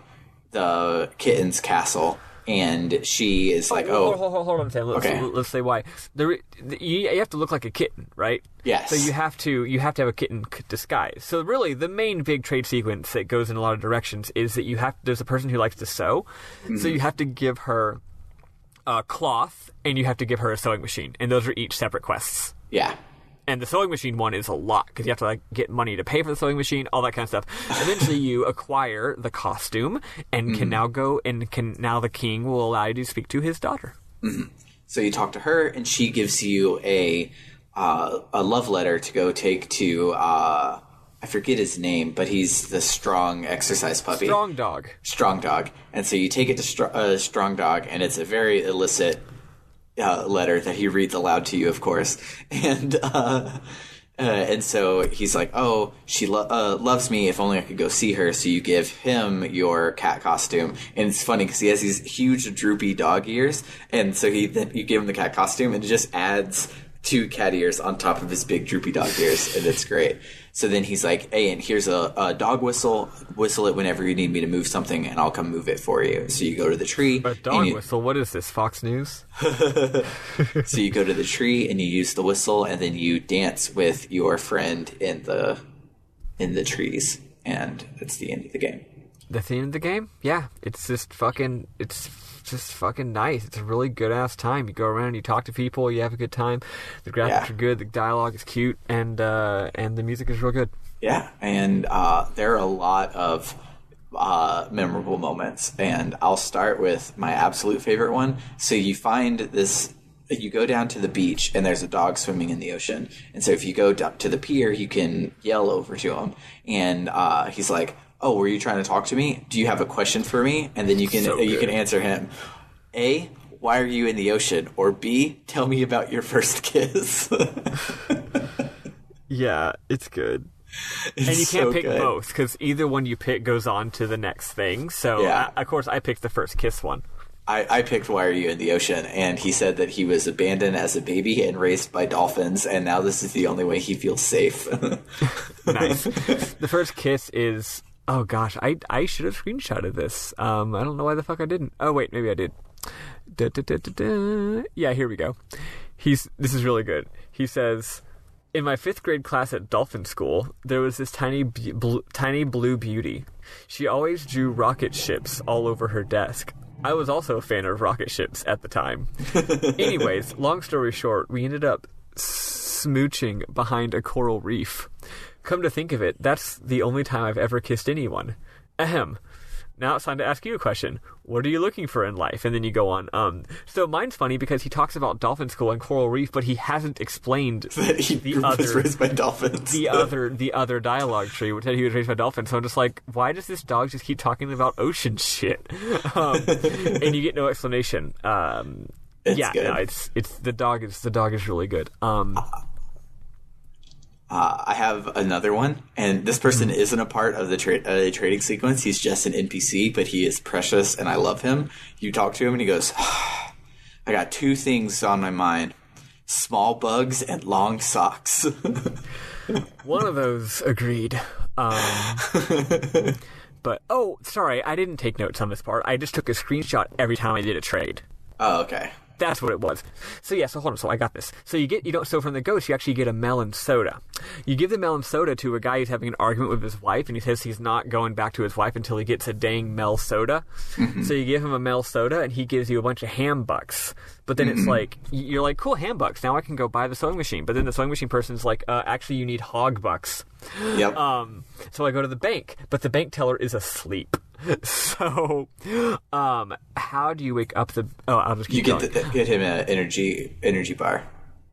the kitten's castle, and she is like, hold on, Sam. Let's say why. You have to look like a kitten, right? Yes. So you have to have a kitten disguise. So really, the main big trade sequence that goes in a lot of directions is that there's a person who likes to sew, so you have to give her cloth, and you have to give her a sewing machine, and those are each separate quests. Yeah. And the sewing machine one is a lot, because you have to get money to pay for the sewing machine, all that kind of stuff. Eventually you acquire the costume, and can now the king will allow you to speak to his daughter. So you talk to her, and she gives you a love letter to go take to I forget his name, but he's the strong exercise puppy. Strong dog. And so you take it to Strong Dog, and it's a very illicit letter that he reads aloud to you, of course. And And so he's like, oh, she loves me. If only I could go see her. So you give him your cat costume. And it's funny because he has these huge droopy dog ears. And so you give him the cat costume and it just adds 2 cat ears on top of his big droopy dog ears. And it's great. So then he's like, hey, and here's a dog whistle. Whistle it whenever you need me to move something, and I'll come move it for you. So you go to the tree. A dog whistle? What is this, Fox News? So you go to the tree, and you use the whistle, and then you dance with your friend in the trees. And that's the end of the game. That's the end of the game? Yeah. It's just fucking nice. It's a really good-ass time. You go around, you talk to people, you have a good time. The graphics are good, the dialogue is cute, and the music is real good. Yeah, and there are a lot of memorable moments, and I'll start with my absolute favorite one. So you go down to the beach, and there's a dog swimming in the ocean. And so if you go down to the pier, you can yell over to him, and he's like, oh, were you trying to talk to me? Do you have a question for me? And then you can answer him. A, why are you in the ocean? Or B, tell me about your first kiss. Yeah, it's good. And you can't pick both, because either one you pick goes on to the next thing. So, of course, I picked the first kiss one. I picked Why Are You in the Ocean, and he said that he was abandoned as a baby and raised by dolphins, and now this is the only way he feels safe. Nice. The first kiss is... Oh gosh, I should have screenshotted this. I don't know why the fuck I didn't. Oh wait, maybe I did. Yeah, here we go. This is really good. He says, in my 5th grade class at Dolphin School, there was this tiny blue beauty. She always drew rocket ships all over her desk. I was also a fan of rocket ships at the time. Anyways, long story short, we ended up smooching behind a coral reef. Come to think of it, that's the only time I've ever kissed anyone. Ahem. Now it's time to ask you a question. What are you looking for in life? And then you go on. So mine's funny because he talks about Dolphin School and Coral Reef, but he hasn't explained that he was raised by dolphins. the other dialogue tree, which said he was raised by dolphins. So I'm just like, why does this dog just keep talking about ocean shit? And you get no explanation. It's good. No, it's the dog is really good. I have another one, and this person isn't a part of the trading sequence. He's just an NPC, but he is precious, and I love him. You talk to him, and he goes, I got 2 things on my mind. Small bugs and long socks. One of those, agreed. But, oh, sorry, I didn't take notes on this part. I just took a screenshot every time I did a trade. Oh, okay. That's what it was. So yeah, so hold on. So I got this. So from the ghost, you actually get a melon soda. You give the melon soda to a guy who's having an argument with his wife, and he says he's not going back to his wife until he gets a dang Mel soda. Mm-hmm. So you give him a Mel soda, and he gives you a bunch of ham bucks. But then it's like, you're like, cool, ham bucks. Now I can go buy the sewing machine. But then the sewing machine person's like, actually, you need hog bucks. Yep. So I go to the bank, but the bank teller is asleep. So, how do you wake up the? Oh, I'll just keep going. Get him an energy bar.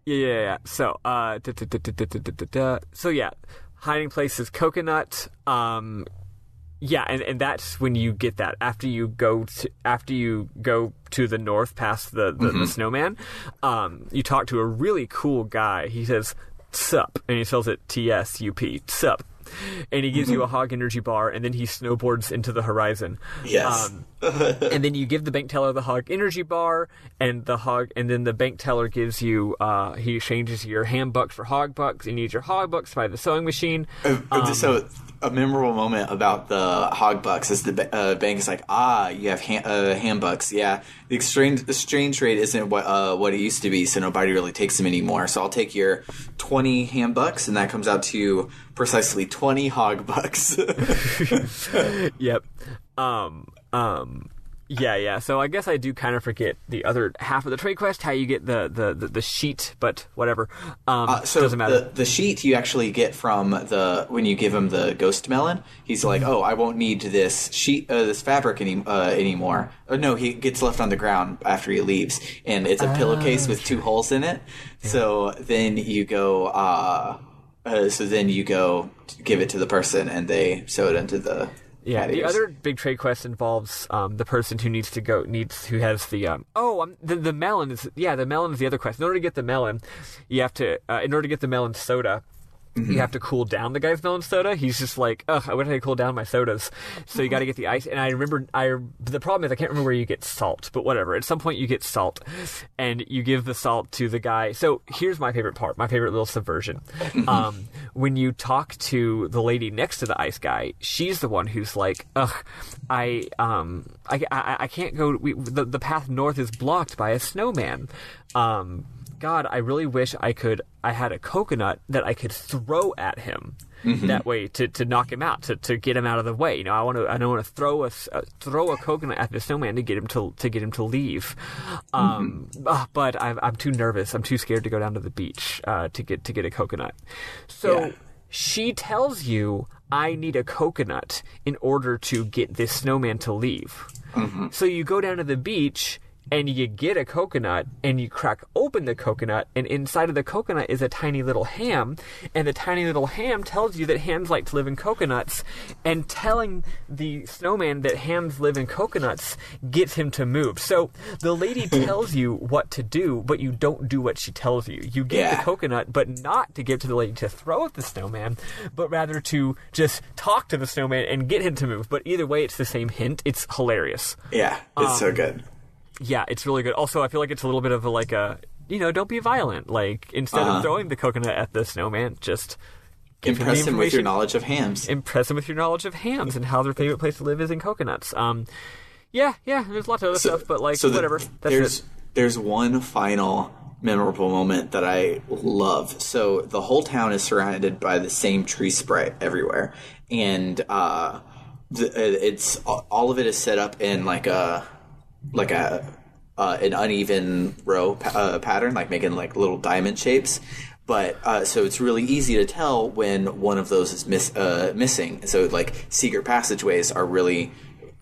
Yeah. So, so yeah, hiding place is coconut. Yeah, and that's when you get that after you go to the north past the snowman. You talk to a really cool guy. He says "sup" and he spells it TSUP. Sup. And he gives you a hog energy bar, and then he snowboards into the horizon. Yes. And then you give the bank teller the hog energy bar, and then the bank teller gives you, he exchanges your ham bucks for hog bucks, and you use your hog bucks to buy the sewing machine. So a memorable moment about the hog bucks is the bank is like, you have ham bucks. Yeah, the exchange rate isn't what it used to be, so nobody really takes them anymore. So I'll take your 20 ham bucks, and that comes out to precisely 20 hog bucks. Yep. Yeah. So I guess I do kind of forget the other half of the trade quest, how you get the sheet, but whatever. So doesn't matter. The sheet you actually get from when you give him the ghost melon. He's like, oh, I won't need this sheet, this fabric anymore. Oh, no, he gets left on the ground after he leaves, and it's a pillowcase with 2 holes in it. Yeah. So then you go. Give it to the person, and they sew it into the. Yeah, the other big trade quest involves the person who has the the melon is the melon is the other quest. In order to get the melon, you have to in order to get the melon soda, You have to cool down the guy's melon soda. He's just like, ugh, I wish I could cool down my sodas. So you got to get the ice. And I remember, the problem is I can't remember where you get salt, but whatever. At some point you get salt, and you give the salt to the guy. So here's my favorite part, my favorite little subversion. When you talk to the lady next to the ice guy, she's the one who's like, ugh, I can't go. The path north is blocked by a snowman. God, I really wish I had a coconut that I could throw at him. That way to knock him out, to get him out of the way. You know, I don't want to throw a coconut at the snowman to get him to leave. But I'm too nervous. I'm too scared to go down to the beach to get a coconut. So she tells you, I need a coconut in order to get this snowman to leave. So you go down to the beach, and you get a coconut, and you crack open the coconut, and inside of the coconut is a tiny little ham, and the tiny little ham tells you that hams like to live in coconuts, and telling the snowman that hams live in coconuts gets him to move. So the lady tells you what to do, but you don't do what she tells you. You get the coconut, but not to give to the lady to throw at the snowman, but rather to just talk to the snowman and get him to move. But either way, it's the same hint. It's hilarious. Yeah, it's so good. Yeah, it's really good. Also, I feel like it's a little bit of don't be violent. Like, instead of throwing the coconut at the snowman, just impress him with your knowledge of hams. Impress him with your knowledge of hams and how their favorite place to live is in coconuts. There's lots of other stuff, but whatever. There's one final memorable moment that I love. So the whole town is surrounded by the same tree sprite everywhere, and it's all of it is set up in an uneven row pattern, like making like little diamond shapes. But so it's really easy to tell when one of those is missing. So like secret passageways are really,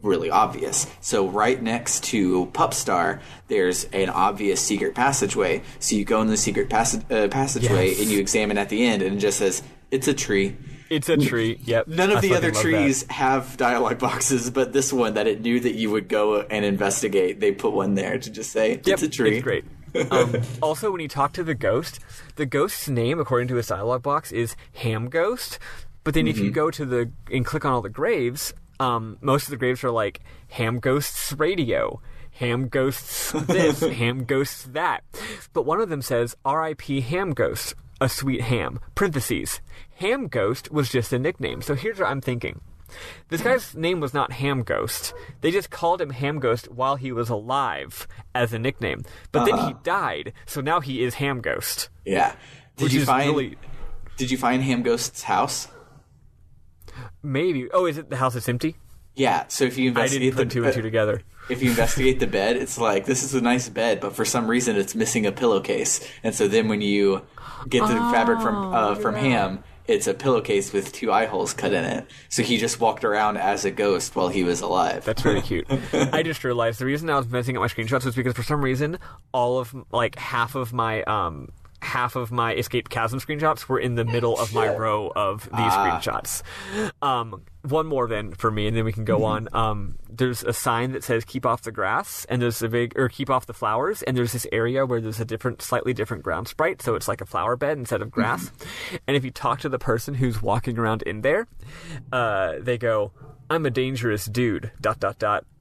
really obvious. So right next to Pupstar, there's an obvious secret passageway. So you go in the secret passageway and you examine at the end, and it just says, "It's a tree." It's a tree. Yep. None of the other trees have dialogue boxes, but this one that it knew that you would go and investigate, they put one there to just say, it's a tree. It's great. Also, when you talk to the ghost's name, according to his dialogue box, is Ham Ghost. But then if you go to and click on all the graves, most of the graves are like Ham Ghost's Radio, Ham Ghost's this, Ham Ghost's that. But one of them says, R.I.P. Ham Ghost, a sweet ham, parentheses. Ham Ghost was just a nickname. So here's what I'm thinking. This guy's name was not Ham Ghost. They just called him Ham Ghost while he was alive as a nickname. But then he died, so now he is Ham Ghost. Yeah. Did you find Ham Ghost's house? Maybe. Oh, is it the house that's empty? Yeah, so if you investigate I didn't put two and two together. If you investigate the bed, it's like, this is a nice bed, but for some reason it's missing a pillowcase. And so then when you get the fabric from Ham, it's a pillowcase with two eye holes cut in it. So he just walked around as a ghost while he was alive. That's very cute. I just realized the reason I was messing up my screenshots was because for some reason half of my escaped chasm screenshots were in the middle of my row of these screenshots. One more then for me, and then we can go on. There's a sign that says "Keep off the grass," and there's keep off the flowers. And there's this area where there's a slightly different ground sprite, so it's like a flower bed instead of grass. And if you talk to the person who's walking around in there, they go, "I'm a dangerous dude. ...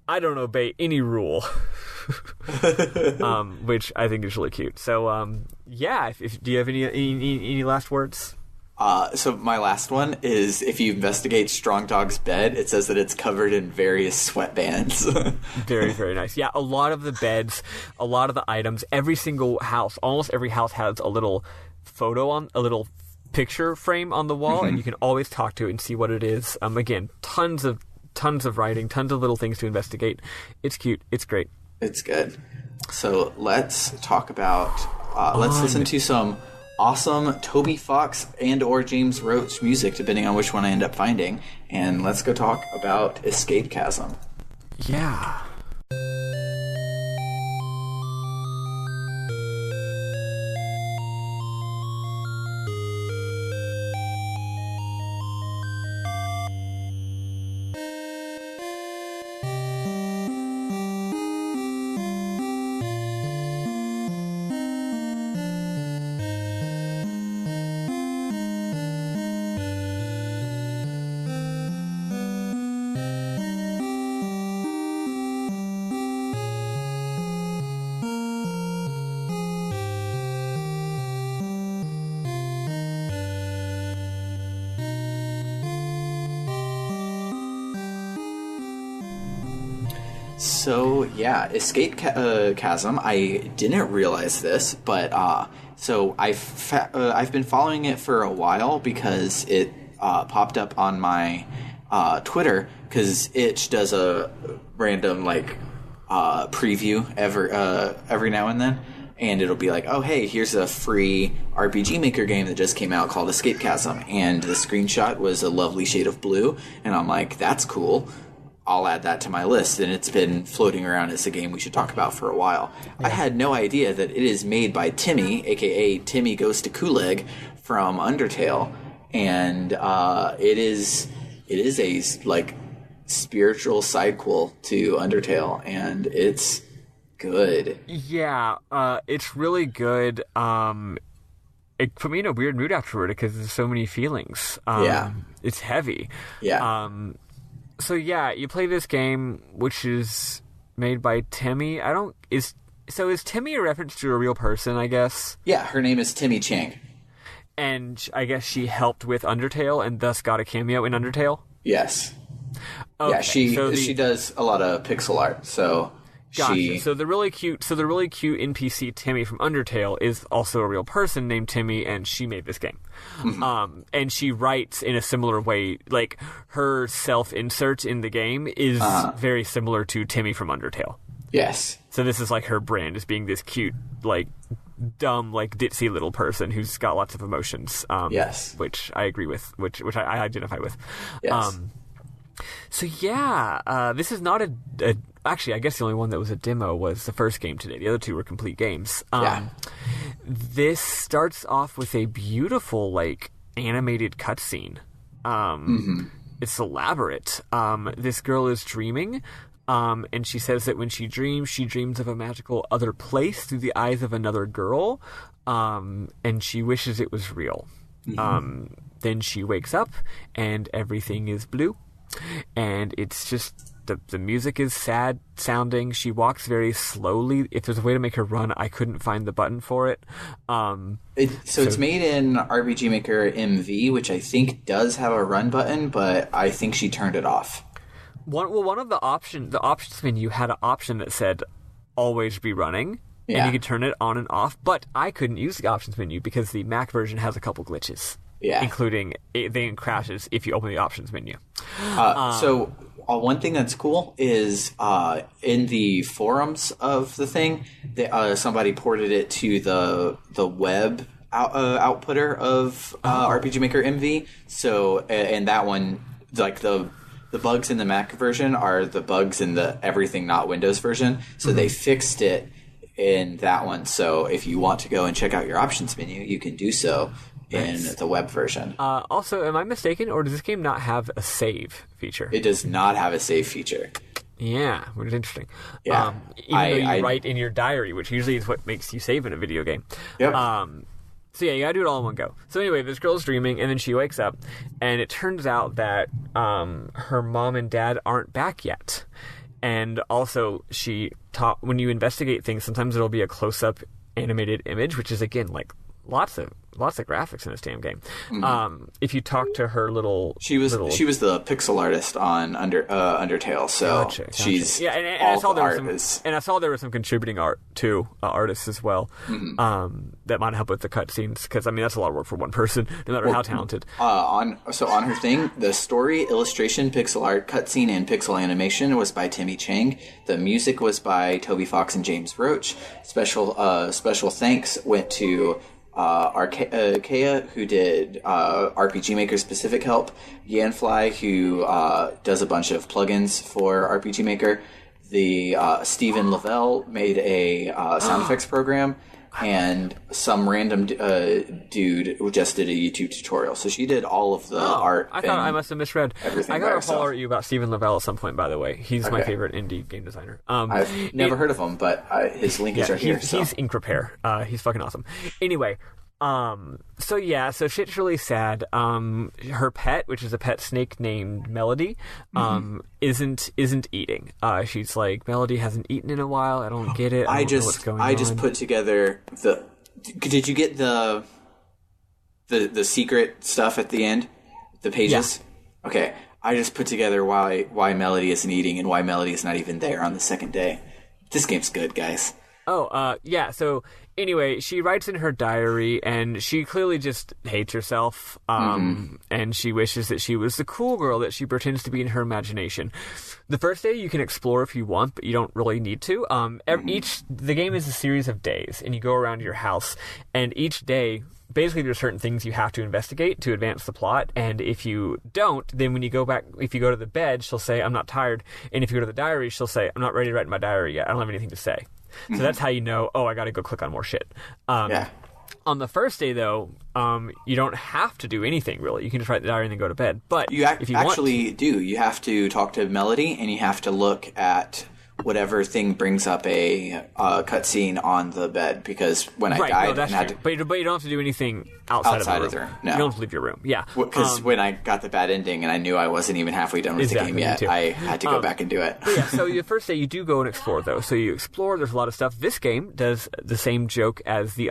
I don't obey any rule." Which I think is really cute. So, do you have any last words? So my last one is, if you investigate Strong Dog's bed, it says that it's covered in various sweatbands. Very, very nice. Yeah, a lot of the beds, a lot of the items, every single house, almost every house has a little a little picture frame on the wall, and you can always talk to it and see what it is. Again, tons of writing, tons of little things to investigate. It's cute. It's great. It's good. So let's talk about, let's listen to some awesome Toby Fox and or James Roach music, depending on which one I end up finding. And let's go talk about Escape Chasm. Yeah. So yeah, Chasm. I didn't realize this, but so I've been following it for a while because it popped up on my Twitter, because Itch does a random preview every now and then, and it'll be like, oh hey, here's a free RPG Maker game that just came out called Escape Chasm, and the screenshot was a lovely shade of blue, and I'm like, that's cool. I'll add that to my list, and it's been floating around as a game we should talk about for a while. Yeah. I had no idea that it is made by Temmie, aka Temmie Goes to Kuleg from Undertale, and it is a spiritual sidequel to Undertale, and it's good. Yeah, it's really good. It put me in a weird mood afterward because there's so many feelings. It's heavy. Yeah. So yeah, you play this game, which is made by Temmie. Is Temmie a reference to a real person, I guess? Yeah, her name is Temmie Chang. And I guess she helped with Undertale and thus got a cameo in Undertale? Yes. Okay, yeah, she does a lot of pixel art, so gotcha. So the really cute NPC Temmie from Undertale is also a real person named Temmie, and she made this game. Mm-hmm. And she writes in a similar way. Like, her self-insert in the game is very similar to Temmie from Undertale. Yes. So this is like her brand, as being this cute, dumb, ditzy little person who's got lots of emotions. Yes. Which I agree with, which I identify with. Yes. So yeah, this is not a actually, I guess the only one that was a demo was the first game today. The other two were complete games. This starts off with a beautiful, animated cutscene. It's elaborate. This girl is dreaming, and she says that when she dreams of a magical other place through the eyes of another girl, and she wishes it was real. Mm-hmm. Then she wakes up, and everything is blue. And it's just the music is sad sounding. She walks very slowly. If there's a way to make her run, I couldn't find the button for it. It's made in RPG Maker MV, which I think does have a run button, but I think she turned it off. One of the options menu had an option that said always be running, and you could turn it on and off. But I couldn't use the options menu because the Mac version has a couple glitches. Yeah, including it crashes if you open the options menu. So one thing that's cool is in the forums of the thing, somebody ported it to the web outputter of RPG Maker MV. So and that one, the bugs in the Mac version are the bugs in the everything not Windows version. So they fixed it in that one. So if you want to go and check out your options menu, you can do so in the web version. Also, am I mistaken, or does this game not have a save feature? It does not have a save feature. Yeah, which is interesting. Yeah. Even though you write in your diary, which usually is what makes you save in a video game. Yep. So yeah, you gotta do it all in one go. So anyway, this girl's dreaming, and then she wakes up, and it turns out that her mom and dad aren't back yet. And also, when you investigate things, sometimes it'll be a close-up animated image, which is, again, lots of graphics in this damn game. Mm-hmm. If you talk to her she was the pixel artist on Undertale, so gotcha. She's and I saw there was some contributing art too, artists as well, that might help with the cutscenes, because that's a lot of work for one person, no matter how talented. On her thing, the story, illustration, pixel art, cutscene, and pixel animation was by Temmie Chang. The music was by Toby Fox and James Froach. Special thanks went to Arkea, who did RPG Maker specific help, Yanfly, who does a bunch of plugins for RPG Maker, the Stephen Lavelle made a sound effects program, and some random dude who just did a YouTube tutorial. So she did all of the art. I thought I must have misread. Everything. I got to follow you about Stephen Lavelle at some point, by the way. He's my favorite indie game designer. I've never heard of him, but his link is right here. He's ink repair. He's fucking awesome. Anyway. So shit's really sad. Her pet, which is a pet snake named Melody, isn't eating. She's like, Melody hasn't eaten in a while. I don't get it. I don't know what's going on. I just put together did you get the secret stuff at the end? The pages? Yeah. Okay. I just put together why Melody isn't eating and why Melody is not even there on the second day. This game's good, guys. Yeah, so anyway, she writes in her diary, and she clearly just hates herself, and she wishes that she was the cool girl that she pretends to be in her imagination. The first day you can explore if you want, but you don't really need to. The game is a series of days, and you go around your house, and each day, basically there's certain things you have to investigate to advance the plot, and if you don't, then when you go back, if you go to the bed, she'll say, I'm not tired, and if you go to the diary, she'll say, I'm not ready to write in my diary yet, I don't have anything to say. So that's how you know, I gotta go click on more shit. On the first day, though, you don't have to do anything, really. You can just write the diary and then go to bed. But if you actually do. You have to talk to Melody, and you have to look at whatever thing brings up a cutscene on the bed, because when I died... No, that's true. But you don't have to do anything outside of the room. No. You don't have to leave your room. Yeah. Because when I got the bad ending and I knew I wasn't even halfway done with the game yet, I had to go back and do it. So the first day you do go and explore, though. So you explore, there's a lot of stuff. This game does the same joke as the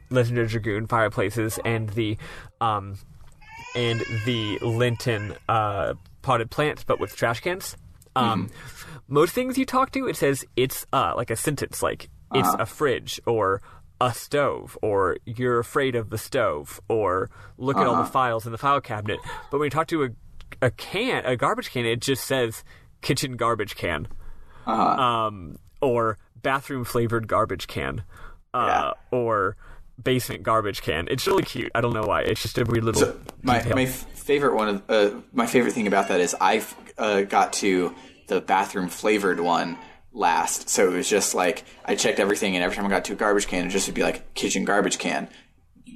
Legendary Dragoon fireplaces and the Lenten potted plants, but with trash cans. Most things you talk to, it says it's like a sentence, like it's a fridge or a stove, or you're afraid of the stove, or look at all the files in the file cabinet. But when you talk to a garbage can, it just says kitchen garbage can, or bathroom flavored garbage can, or basement garbage can. It's really cute. I don't know why. It's just a weird little. So my favorite thing about that is I've got to the bathroom flavored one last, so it was just like I checked everything, and every time I got to a garbage can, it just would be like kitchen garbage can,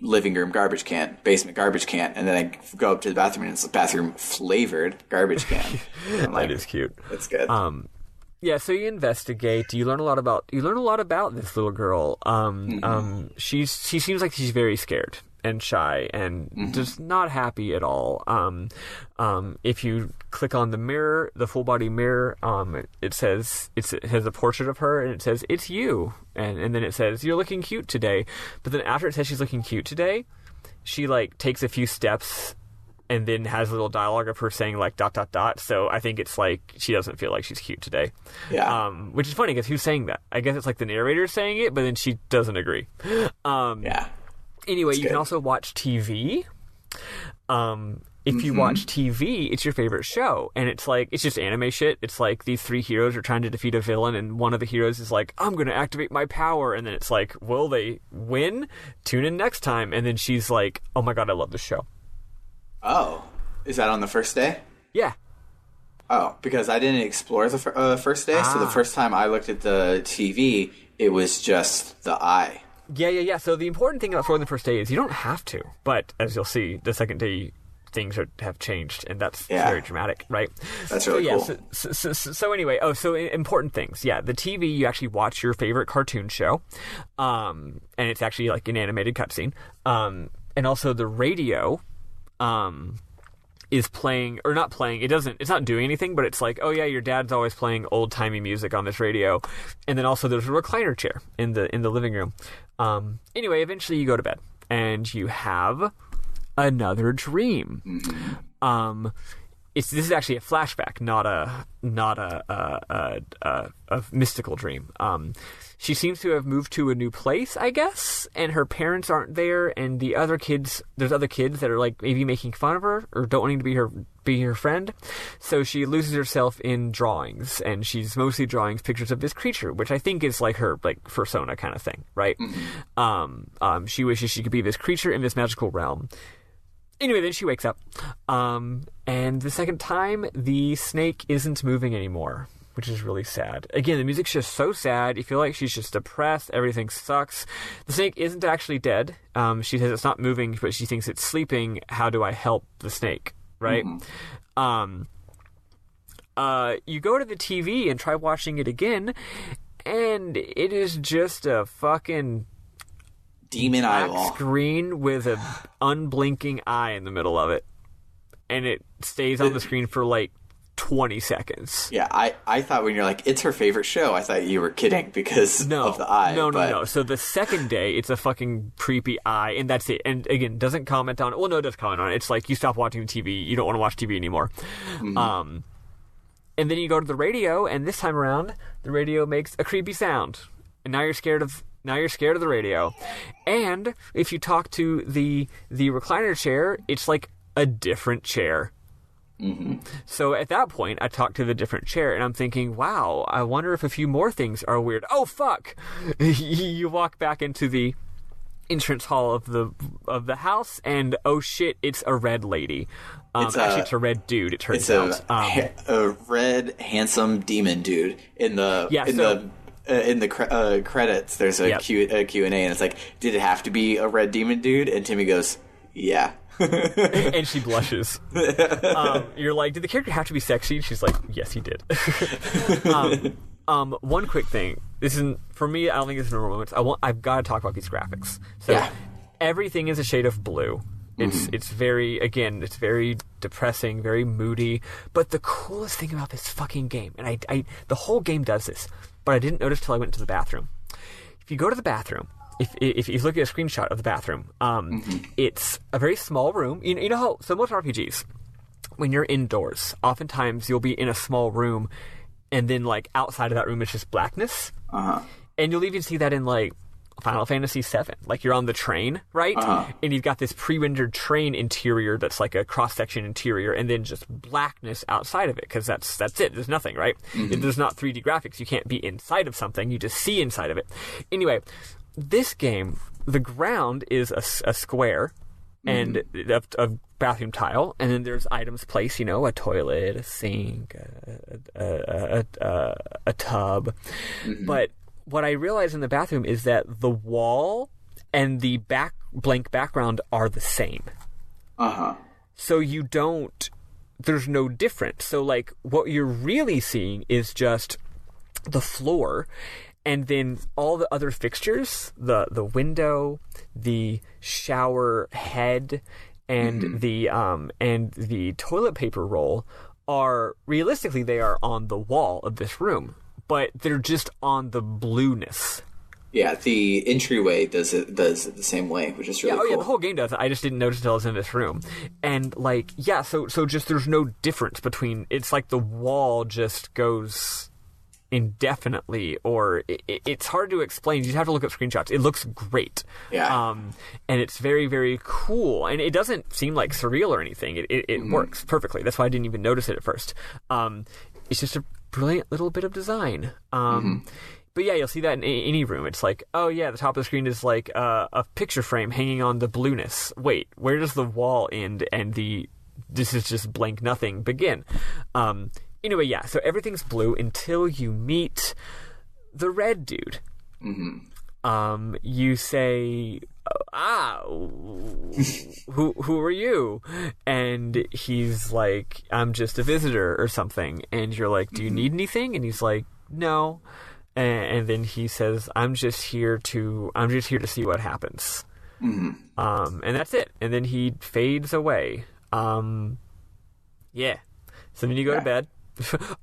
living room garbage can, basement garbage can, and then I go up to the bathroom and it's a bathroom flavored garbage can. That is cute. That's good. Yeah, so you investigate. You learn a lot about this little girl. She seems like she's very scared and shy and just not happy at all. If you click on the mirror, the full body mirror, it has a portrait of her, and it says it's you, and then it says you're looking cute today. But then after it says she's looking cute today, she like takes a few steps and then has a little dialogue of her saying like ... So I think it's like she doesn't feel like she's cute today. Yeah. Which is funny because who's saying that? I guess it's like the narrator saying it, but then she doesn't agree. Yeah. Anyway, you can also watch TV. If you watch TV, it's your favorite show. And it's like, it's just anime shit. It's like these three heroes are trying to defeat a villain, and one of the heroes is like, I'm going to activate my power. And then it's like, will they win? Tune in next time. And then she's like, oh my God, I love this show. Oh. Is that on the first day? Yeah. Oh, because I didn't explore the first day. So the first time I looked at the TV, it was just the eye. Yeah. So the important thing about exploring the first day is you don't have to. But as you'll see, the second day things have changed, and that's very dramatic, right? That's really cool. So anyway, so important things. Yeah, the TV, you actually watch your favorite cartoon show, and it's actually like an animated cutscene. And also the radio is playing, or not playing, it's not doing anything, but it's like, oh yeah, your dad's always playing old-timey music on this radio. And then also there's a recliner chair in the living room. Anyway, eventually you go to bed, and you have another dream. This is actually a flashback, not a mystical dream. She seems to have moved to a new place, I guess, and her parents aren't there, and there's other kids that are like maybe making fun of her or don't wanting to be her friend. So she loses herself in drawings, and she's mostly drawing pictures of this creature, which I think is like her like persona kind of thing, right? She wishes she could be this creature in this magical realm. Anyway, then she wakes up, and the second time, the snake isn't moving anymore, which is really sad. Again, the music's just so sad. You feel like she's just depressed. Everything sucks. The snake isn't actually dead. She says it's not moving, but she thinks it's sleeping. How do I help the snake, right? You go to the TV and try watching it again, and it is just a fucking demon eyeball screen with an unblinking eye in the middle of it, and it stays on the screen for like 20 seconds. Yeah, I thought when you're like, it's her favorite show, I thought you were kidding because of the eye. No. So the second day, it's a fucking creepy eye, and that's it. And again, doesn't comment on it. Well, no, it does comment on it. It's like, you stop watching the TV. You don't want to watch TV anymore. Mm-hmm. And then you go to the radio, and this time around, the radio makes a creepy sound. And now you're scared of the radio. And if you talk to the recliner chair, it's like a different chair. Mm-hmm. So at that point, I talked to the different chair, and I'm thinking, wow, I wonder if a few more things are weird. Oh, fuck! You walk back into the entrance hall of the house, and oh shit, it's a red lady. Actually, it's a red dude, it turns out. A red, handsome demon dude. In the credits, there's a Q&A, and it's like, did it have to be a red demon dude? And Temmie goes, yeah. And she blushes. You're like, did the character have to be sexy? And she's like, yes, he did. One quick thing. This isn't, for me, I don't think it's normal moments. I've got to talk about these graphics. So everything is a shade of blue. It's very, again, it's very depressing, very moody. But the coolest thing about this fucking game, and I the whole game does this, but I didn't notice till I went to the bathroom. If you go to the bathroom, if you look at a screenshot of the bathroom, it's a very small room. You know how, so most RPGs, when you're indoors, oftentimes you'll be in a small room, and then like outside of that room it's just blackness. And you'll even see that in like Final Fantasy VII. Like you're on the train, right? And you've got this pre-rendered train interior that's like a cross-section interior, and then just blackness outside of it, because that's it. There's nothing, right? If there's not 3D graphics, you can't be inside of something. You just see inside of it. Anyway, this game, the ground is a square and a bathroom tile, and then there's items placed, a toilet, a sink, a tub. But what I realized in the bathroom is that the wall and the blank background are the same. So there's no difference. So like what you're really seeing is just the floor, and then all the other fixtures, the window, the shower head, and the toilet paper roll are, realistically, they are on the wall of this room, but they're just on the blueness. Yeah, the entryway does it the same way, which is really cool. Yeah, the whole game does it. I just didn't notice until I was in this room. And like, so just there's no difference between, it's like the wall just goes indefinitely, or it's hard to explain. You just have to look up screenshots. It looks great. And it's very, very cool, and it doesn't seem like surreal or anything. It works perfectly. That's why I didn't even notice it at first. It's just a brilliant little bit of design. But yeah, you'll see that in any room. It's like, oh yeah, the top of the screen is like a picture frame hanging on the blueness. Wait, where does the wall end and this is just blank nothing begin? Anyway, yeah, so everything's blue until you meet the red dude. You say, who are you? And he's like, I'm just a visitor or something. And you're like, do you need anything? And he's like, no. And then he says, I'm just here to see what happens. And that's it. And then he fades away. Yeah. So then you go to bed.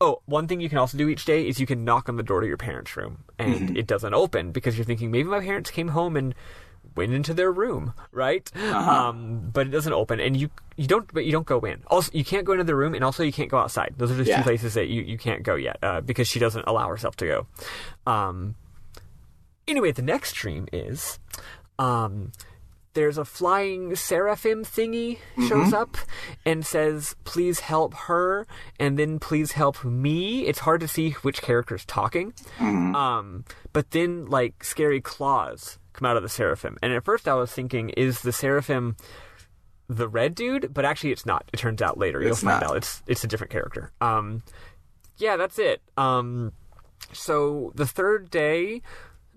Oh, one thing you can also do each day is you can knock on the door to your parents' room, and it doesn't open because you're thinking, maybe my parents came home and went into their room, right? But it doesn't open, and you don't go in. Also, you can't go into the room, and also you can't go outside. Those are the two places that you can't go yet, because she doesn't allow herself to go. Anyway, the next stream is there's a flying seraphim thingy shows up and says, please help her, and then please help me. It's hard to see which character's talking. But then, like, scary claws come out of the seraphim. And at first I was thinking, is the seraphim the red dude? But actually it's not. It turns out later. You'll find out. It's a different character. Yeah, that's it. So the third day,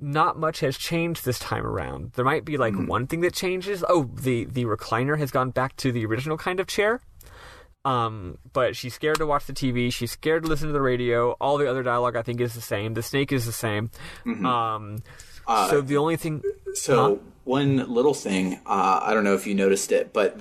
not much has changed this time around. There might be like one thing that changes. Oh, the recliner has gone back to the original kind of chair. But she's scared to watch the TV. She's scared to listen to the radio. All the other dialogue, I think, is the same. The snake is the same. So the only thing... one little thing, I don't know if you noticed it, but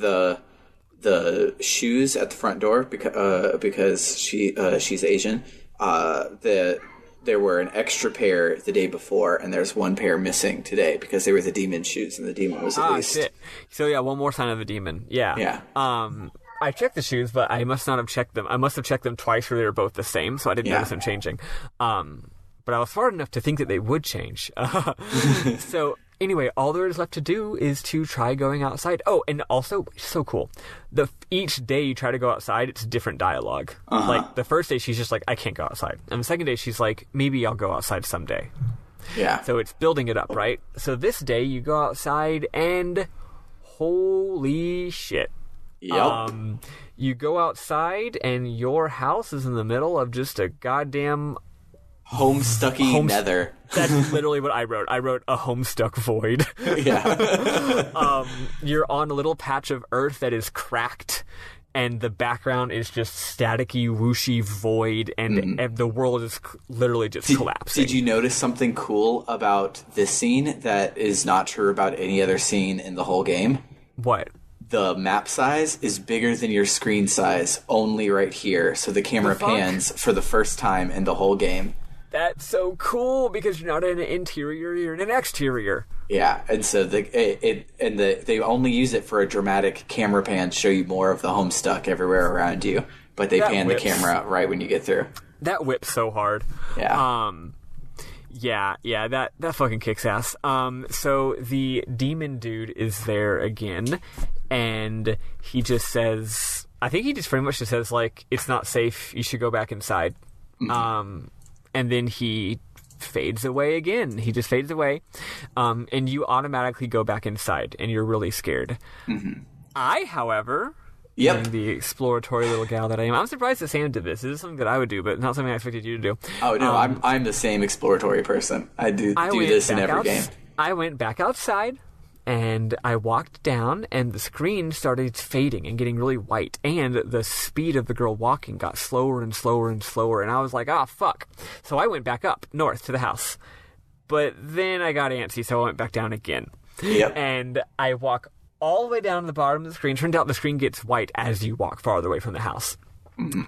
shoes at the front door because she's Asian. There were an extra pair the day before, and there's one pair missing today because they were the demon shoes, and the demon was released. Shit. So yeah, one more sign of the demon. Yeah. Yeah. I checked the shoes, but I must not have checked them. I must have checked them twice where they were both the same, so I didn't notice them changing. But I was smart enough to think that they would change. So anyway, all there is left to do is to try going outside. Oh, and also, so cool. Each day you try to go outside, it's different dialogue. Like, the first day she's just like, I can't go outside. And the second day she's like, maybe I'll go outside someday. Yeah. So it's building it up, right? So this day you go outside and holy shit. Yep. You go outside and your house is in the middle of just a goddamn Homestucky nether. That's literally what I wrote. I wrote a homestuck void. Yeah. You're on a little patch of earth that is cracked, and the background is just staticky, whooshy void, and the world is literally just collapsing. Did you notice something cool about this scene that is not true about any other scene in the whole game? What? The map size is bigger than your screen size, only right here. So the camera pans for the first time in the whole game. That's so cool because you're not in an interior, you're in an exterior. Yeah, and so they only use it for a dramatic camera pan to show you more of the Homestuck everywhere around you. But they pan the camera right when you get through. That whips so hard. Yeah. Yeah, that fucking kicks ass. So the demon dude is there again, and he just says, I think he just pretty much just says, like, it's not safe, you should go back inside. And then he fades away again. He just fades away. And you automatically go back inside, and you're really scared. I, however... Yep. Being the exploratory little gal that I am. I'm surprised that Sam did this. This is something that I would do, but not something I expected you to do. Oh, no, I'm the same exploratory person. I do this in every game. I went back outside, and I walked down, and the screen started fading and getting really white, and the speed of the girl walking got slower and slower and slower, and I was like, fuck. So I went back up, north, to the house. But then I got antsy, so I went back down again. Yep. And I walk all the way down to the bottom of the screen. Turns out the screen gets white as you walk farther away from the house.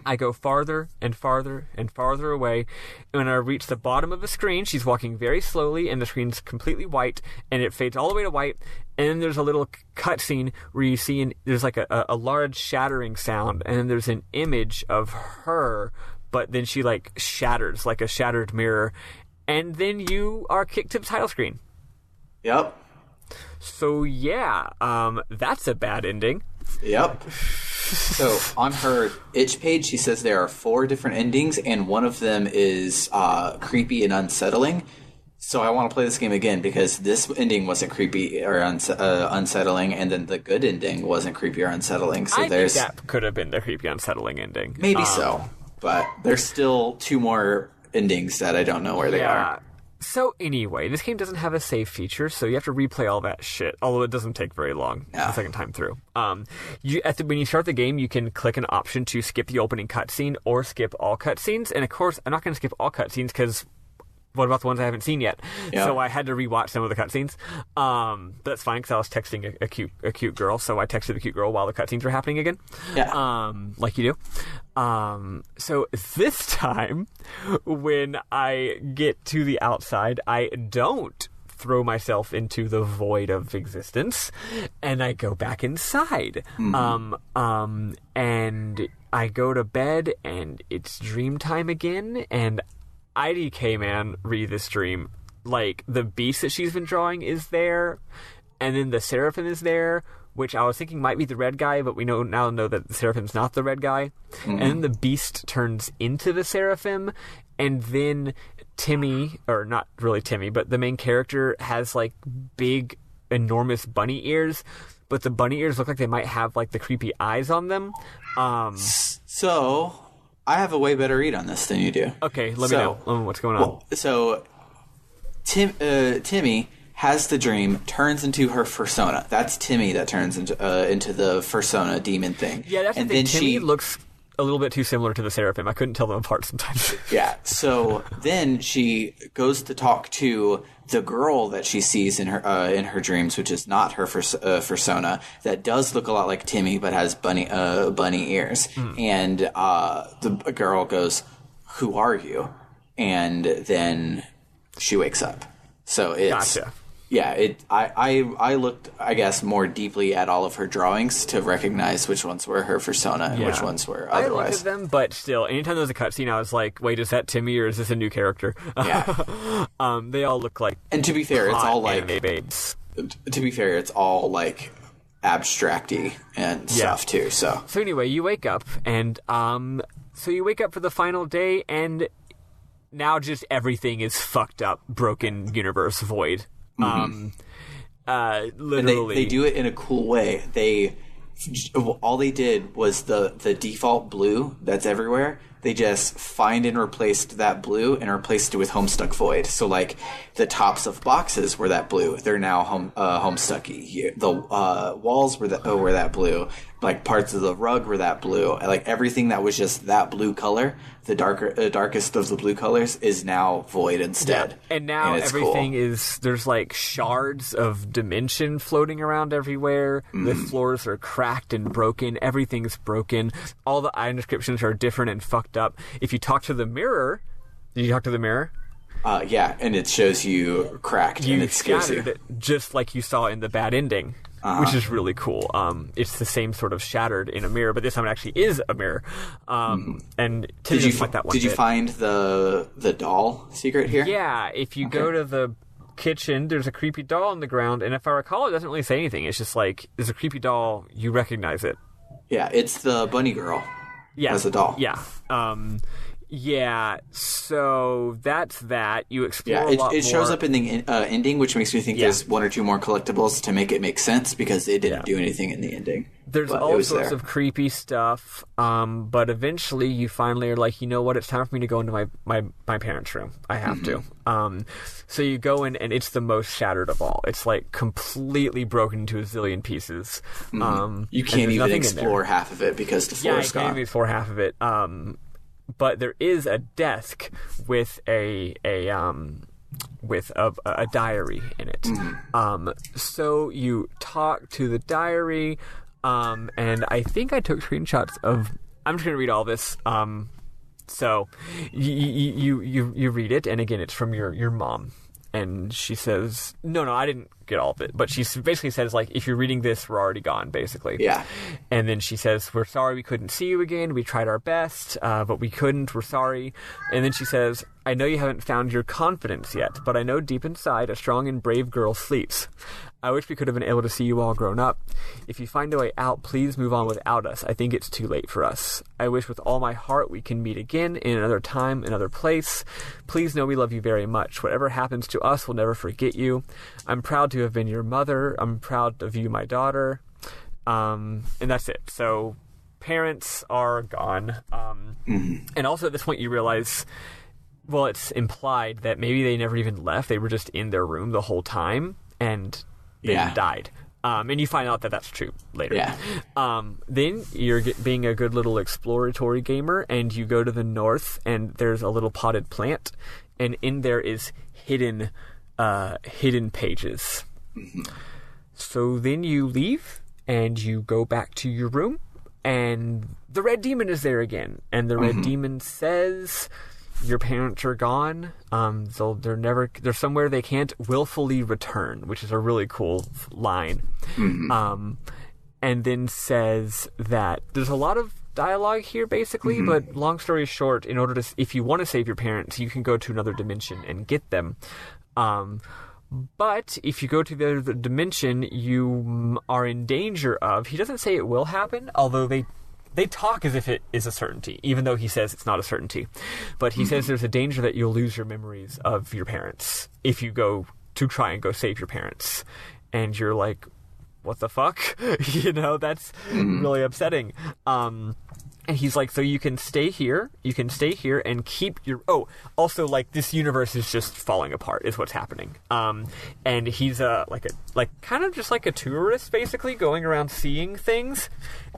I go farther and farther and farther away. And when I reach the bottom of the screen, she's walking very slowly, and the screen's completely white, and it fades all the way to white. And then there's a little cutscene where you see there's like a large shattering sound, and then there's an image of her, but then she like shatters like a shattered mirror, and then you are kicked to the title screen. Yep. So yeah, that's a bad ending. Yep. So on her itch page, she says there are 4 different endings, and one of them is creepy and unsettling. So I want to play this game again because this ending wasn't creepy or unsettling, and then the good ending wasn't creepy or unsettling. So I think that could have been the creepy, unsettling ending. Maybe so, but there's still 2 more endings that I don't know where they are. So anyway, this game doesn't have a save feature, so you have to replay all that shit, although it doesn't take very long the second time through. When you start the game, you can click an option to skip the opening cutscene or skip all cutscenes, and of course, I'm not going to skip all cutscenes because what about the ones I haven't seen yet? Yep. So I had to rewatch some of the cutscenes. But that's fine because I was texting a cute girl, so I texted the cute girl while the cutscenes were happening again. Yeah. Like you do. So this time, when I get to the outside, I don't throw myself into the void of existence, and I go back inside. And I go to bed, and it's dream time again, and IDK, man, read this dream. Like, the beast that she's been drawing is there, and then the Seraphim is there, which I was thinking might be the red guy, but we now know that the Seraphim's not the red guy. And then the beast turns into the Seraphim, and then Temmie, or not really Temmie, but the main character has, like, big, enormous bunny ears, but the bunny ears look like they might have, like, the creepy eyes on them. So I have a way better read on this than you do. Okay, let me know what's going on. So Temmie has the dream, turns into her fursona. That's Temmie that turns into the fursona demon thing. Yeah, that's and the thing. then Temmie looks a little bit too similar to the Seraphim. I couldn't tell them apart sometimes. Yeah. So then she goes to talk to the girl that she sees in her dreams, which is not her persona, that does look a lot like Temmie but has bunny ears. And the girl goes, "Who are you?" And then she wakes up. So it's Gotcha. Yeah, I looked, I guess, more deeply at all of her drawings to recognize which ones were her persona and which ones were I looked otherwise. at them, but still, anytime there was a cutscene, I was like, wait, is that Temmie or is this a new character? Yeah. They all look like And to be fair, it's all like anime babes. To be fair, it's all like abstracty and stuff too. So anyway, you wake up, and so you wake up for the final day, and now just everything is fucked up, broken universe void. Literally, and they do it in a cool way. All they did was the default blue that's everywhere. They just find and replaced that blue and replaced it with Homestuck Void. So like the tops of boxes were that blue. They're now Homestucky. The walls were that blue. Like parts of the rug were that blue. Like everything that was just that blue color, the darkest of the blue colors, is now void instead. Yeah. And now everything cool. there's like shards of dimension floating around everywhere. The floors are cracked and broken. Everything's broken. All the item descriptions are different and fucked up. If you talk to the mirror, did you talk to the mirror? Yeah, and it shows you cracked and it scares you. Just like you saw in the bad ending. Which is really cool. It's the same sort of shattered in a mirror, but this time it actually is a mirror. And did you like that one did you find the doll secret here? Yeah, if you go to the kitchen, there's a creepy doll on the ground, and if I recall, it doesn't really say anything. It's just like, there's a creepy doll, you recognize it. Yeah, it's the bunny girl. Yeah, as a doll. Yeah. Yeah, so that's that. You explore a lot it shows more. up in the ending, which makes me think there's one or two more collectibles to make it make sense, because it didn't do anything in the ending. There's all sorts of creepy stuff, but eventually you finally are like, you know what, it's time for me to go into my parents' room. I have to. So you go in, and it's the most shattered of all. It's like completely broken into a zillion pieces. You can't even explore half of it because the floor is gone. Yeah, you can't even explore half of it. But there is a desk with a diary in it. So you talk to the diary, and I think I took screenshots of. I'm just gonna read all this. So you read it, and again, it's from your mom. And she says, no, I didn't get all of it. But she basically says, like, if you're reading this, we're already gone, basically. Yeah. And then she says, we're sorry we couldn't see you again. We tried our best, but we couldn't. We're sorry. And then she says, I know you haven't found your confidence yet, but I know deep inside a strong and brave girl sleeps. I wish we could have been able to see you all grown up. If you find a way out, please move on without us. I think it's too late for us. I wish with all my heart we can meet again in another time, another place. Please know we love you very much. Whatever happens to us, we'll never forget you. I'm proud to have been your mother. I'm proud of you, my daughter. And that's it. So parents are gone. And also at this point you realize, well, it's implied that maybe they never even left. They were just in their room the whole time, and they died. And you find out that that's true later. Yeah. Then you're being a good little exploratory gamer, and you go to the north, and there's a little potted plant, and in there is hidden pages. So then you leave, and you go back to your room, and the red demon is there again. And the red demon says, your parents are gone. So they're somewhere they can't willfully return, which is a really cool line. And then says that there's a lot of dialogue here, basically, but long story short, if you want to save your parents, you can go to another dimension and get them. But if you go to the other dimension, you are in danger of. He doesn't say it will happen, although they talk as if it is a certainty, even though he says it's not a certainty. But he says there's a danger that you'll lose your memories of your parents if you go to try and go save your parents. And you're like, what the fuck? That's really upsetting. And And he's like, so you can stay here and keep your... Oh, also, like, this universe is just falling apart, is what's happening. And he's kind of just like a tourist, basically, going around seeing things.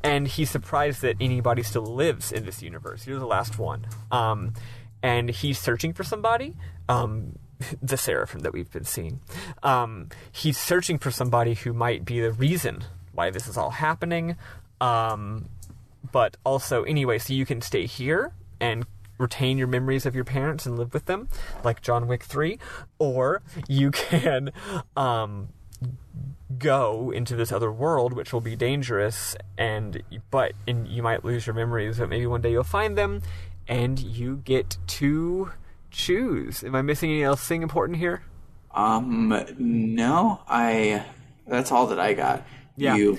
And he's surprised that anybody still lives in this universe. You're the last one. And he's searching for somebody. The Seraphim that we've been seeing. He's searching for somebody who might be the reason why this is all happening. But also, anyway, so you can stay here and retain your memories of your parents and live with them, like John Wick 3, or you can go into this other world, which will be dangerous, and you might lose your memories, but maybe one day you'll find them, and you get to choose. Am I missing anything important here? No, that's all that I got. Yeah.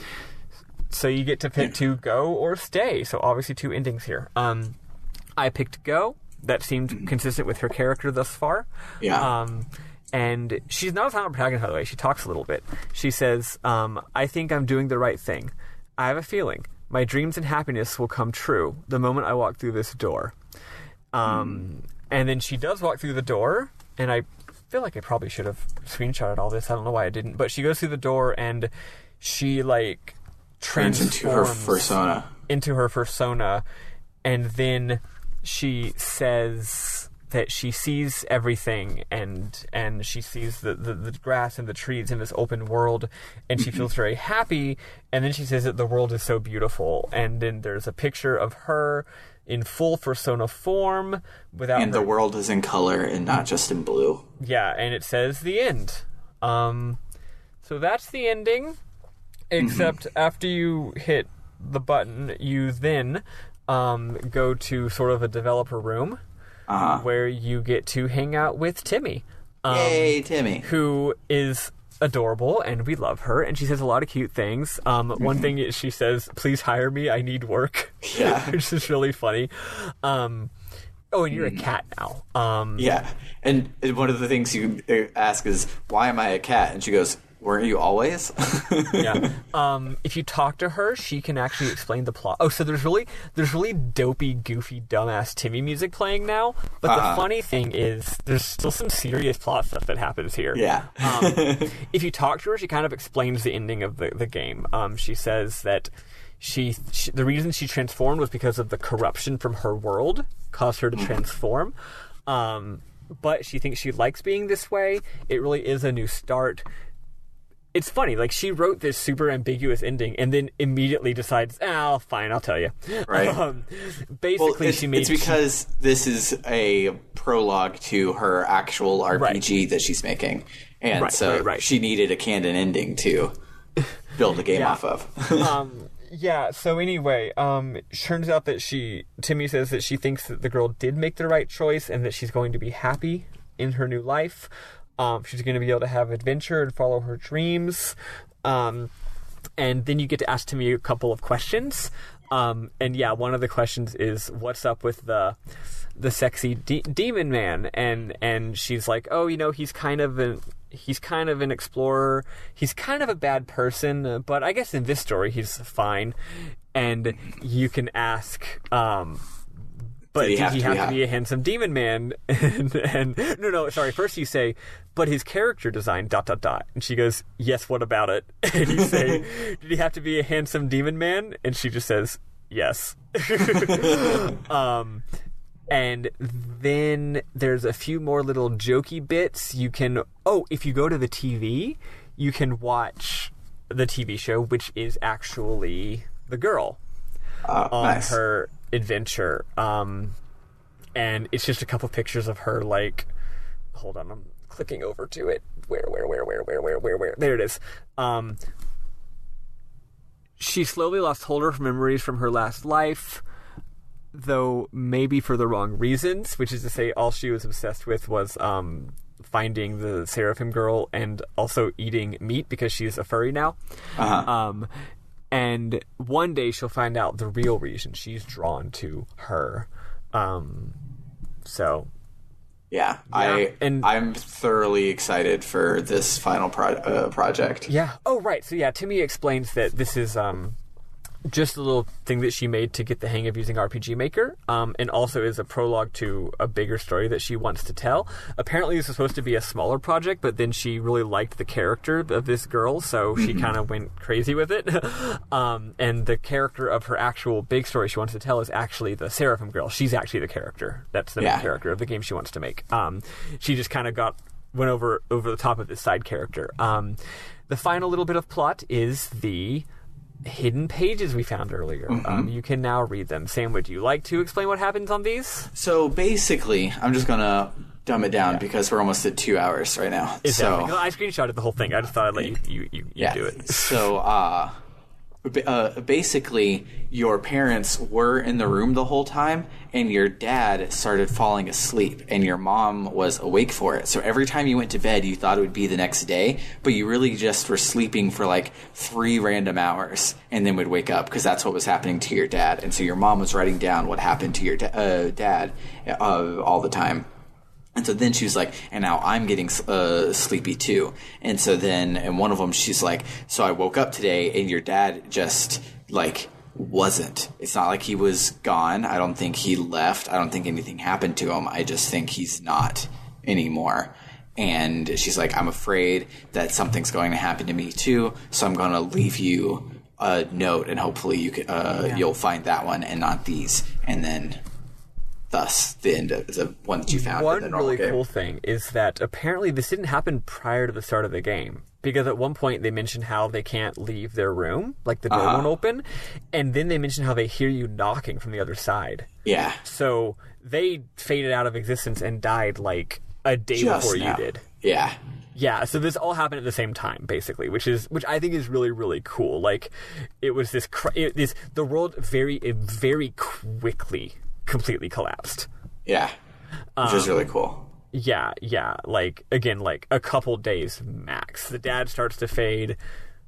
So you get to pick to go or stay. So obviously 2 endings here. I picked go. That seemed consistent with her character thus far. Yeah. And she's not a silent protagonist, by the way. She talks a little bit. She says, I think I'm doing the right thing. I have a feeling. My dreams and happiness will come true the moment I walk through this door. And then she does walk through the door, and I feel like I probably should have screenshotted all this. I don't know why I didn't. But she goes through the door, and she, like... turns into her persona, and then she says that she sees everything, and she sees the grass and the trees in this open world, and she feels very happy, and then she says that the world is so beautiful, and then there's a picture of her in full persona form without and the world is in color and not just in blue. Yeah, and it says the end. So that's the ending. Except after you hit the button, you then go to sort of a developer room where you get to hang out with Temmie. Yay, Temmie. Who is adorable, and we love her, and she says a lot of cute things. One thing is she says, please hire me, I need work. Yeah. Which is really funny. And you're a cat now. Yeah. And one of the things you ask is, why am I a cat? And she goes... weren't you always? Yeah. If you talk to her, she can actually explain the plot. Oh, so there's really dopey, goofy, dumbass Temmie music playing now. But the funny thing is, there's still some serious plot stuff that happens here. Yeah. If you talk to her, she kind of explains the ending of the game. She says that she the reason she transformed was because of the corruption from her world caused her to transform. But she thinks she likes being this way. It really is a new start. It's funny, like, she wrote this super ambiguous ending and then immediately decides, fine, I'll tell you. Right. Basically, it's because this is a prologue to her actual RPG that she's making. And she needed a canon ending to build a game off of. So anyway, turns out that Temmie says that she thinks that the girl did make the right choice and that she's going to be happy in her new life. She's going to be able to have adventure and follow her dreams. And then you get to ask Temmie a couple of questions. One of the questions is, what's up with the sexy demon man? And she's like, he's kind of an explorer. He's kind of a bad person, but I guess in this story he's fine. And you can ask, but did he have to be a handsome demon man? and no, sorry. First you say, but his character design ... And she goes, yes, what about it? And you say, did he have to be a handsome demon man? And she just says, yes. And then there's a few more little jokey bits. You can, if you go to the TV, you can watch the TV show, which is actually the girl on her adventure. And it's just a couple pictures of her, like, hold on, I'm clicking over to it. Where? There it is. She slowly lost hold of her memories from her last life, though maybe for the wrong reasons, which is to say all she was obsessed with was finding the Seraphim girl and also eating meat because she's a furry now. And one day she'll find out the real reason she's drawn to her. I'm thoroughly excited for this final project. Yeah. Oh, right. So yeah, Temmie explains that this is just a little thing that she made to get the hang of using RPG Maker, and also is a prologue to a bigger story that she wants to tell. Apparently this was supposed to be a smaller project, but then she really liked the character of this girl, so she kind of went crazy with it. And the character of her actual big story she wants to tell is actually the Seraphim girl. She's actually the character. That's the main character of the game she wants to make. She just kind of went over the top of this side character. The final little bit of plot is the hidden pages we found earlier. You can now read them. Sam, would you like to explain what happens on these? So basically, I'm just gonna dumb it down because we're almost at 2 hours right now. Exactly. So I screenshotted the whole thing. I just thought I'd let you do it. So basically, your parents were in the room the whole time, and your dad started falling asleep, and your mom was awake for it. So every time you went to bed, you thought it would be the next day, but you really just were sleeping for like 3 random hours, and then would wake up because that's what was happening to your dad. And so your mom was writing down what happened to your dad all the time. And so then she was like, and now I'm getting sleepy too. And so then, in one of them, she's like, so I woke up today and your dad just, like, wasn't. It's not like he was gone. I don't think he left. I don't think anything happened to him. I just think he's not anymore. And she's like, I'm afraid that something's going to happen to me too. So I'm going to leave you a note and hopefully you can, you'll find that one and not these. And then... thus, the end of the one that you found in the normal game. One really cool thing is that apparently this didn't happen prior to the start of the game. Because at one point they mentioned how they can't leave their room, like the door won't open, and then they mentioned how they hear you knocking from the other side. Yeah. So they faded out of existence and died like a day before you did. Yeah. Yeah, so this all happened at the same time, basically, which I think is really, really cool. Like, it was the world very quickly completely collapsed. Yeah. Which is really cool. Yeah. Like, again, like a couple days max. The dad starts to fade.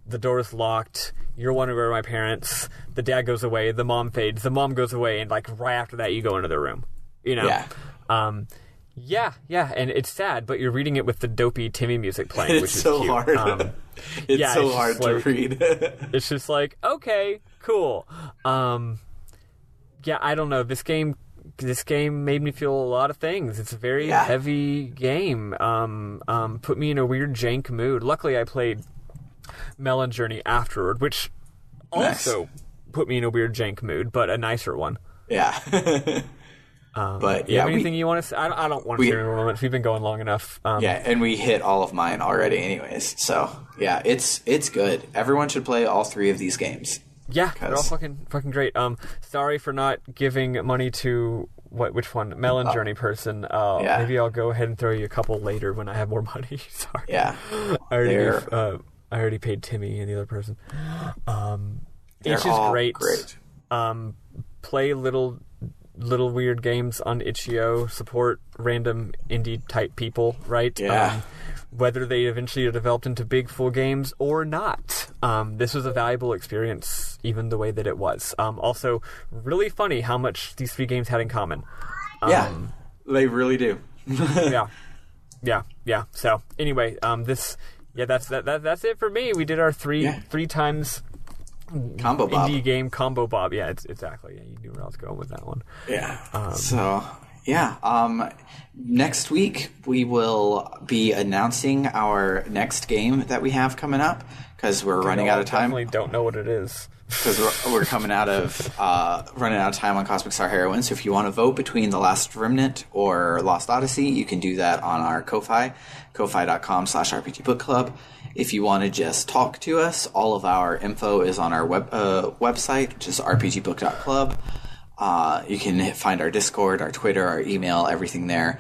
The door's locked. You're wondering where are my parents. The dad goes away. The mom fades. The mom goes away. And, like, right after that, you go into their room. You know? Yeah. Yeah. And it's sad, but you're reading it with the dopey Temmie music playing, which is so cute. Hard. It's so hard to read. It's just like, okay, cool. Yeah, I don't know. This game made me feel a lot of things. It's a very heavy game. Put me in a weird jank mood. Luckily, I played Melon Journey afterward, which also put me in a weird jank mood, but a nicer one. Yeah. But you have anything you want to say? I don't want to say any more moments. We've been going long enough. And we hit all of mine already, anyways. So yeah, it's good. Everyone should play all 3 of these games. Yeah, they're all fucking great. Sorry for not giving money to which one? Melon Journey person. Maybe I'll go ahead and throw you a couple later when I have more money. Sorry. Yeah. I already paid Temmie and the other person. They're Itch is all great. Play little weird games on itch.io. Support random indie type people, right? Yeah. Whether they eventually are developed into big full games or not. This was a valuable experience, even the way that it was. Also, really funny how much these 3 games had in common. They really do. Yeah. So anyway, that's it for me. We did our three times Combob indie game Combob. Yeah, exactly. Yeah, you knew where I was going with that one. Yeah. Next week we will be announcing our next game that we have coming up because we're running out of time. I definitely don't know what it is. Because we're coming out of running out of time on Cosmic Star Heroine. So if you want to vote between The Last Remnant or Lost Odyssey, you can do that on our Ko-Fi, ko-fi.com/RPG Book Club. If you want to just talk to us, all of our info is on our website, which is rpgbook.club. You can find our Discord, our Twitter, our email, everything there.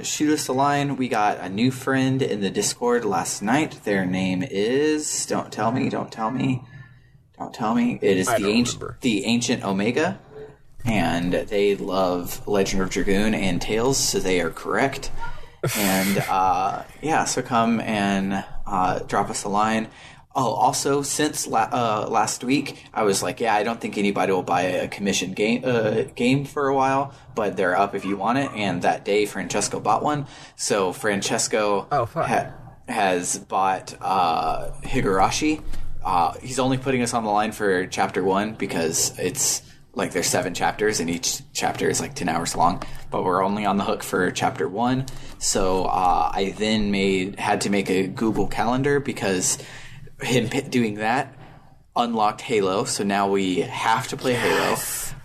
Shoot us a line. We got a new friend in the Discord last night. Their name is... Don't tell me. It is the Ancient Omega. And they love Legend of Dragoon and Tales, so they are correct. And, so come and drop us a line. Oh, also, since last week, I was like, I don't think anybody will buy a commissioned game for a while, but they're up if you want it. And that day, Francesco bought one. So Francesco has bought Higurashi, he's only putting us on the line for chapter 1 because it's like there's 7 chapters and each chapter is like 10 hours long, but we're only on the hook for chapter 1. So I then had to make a Google Calendar because him doing that unlocked Halo. So now we have to play Halo.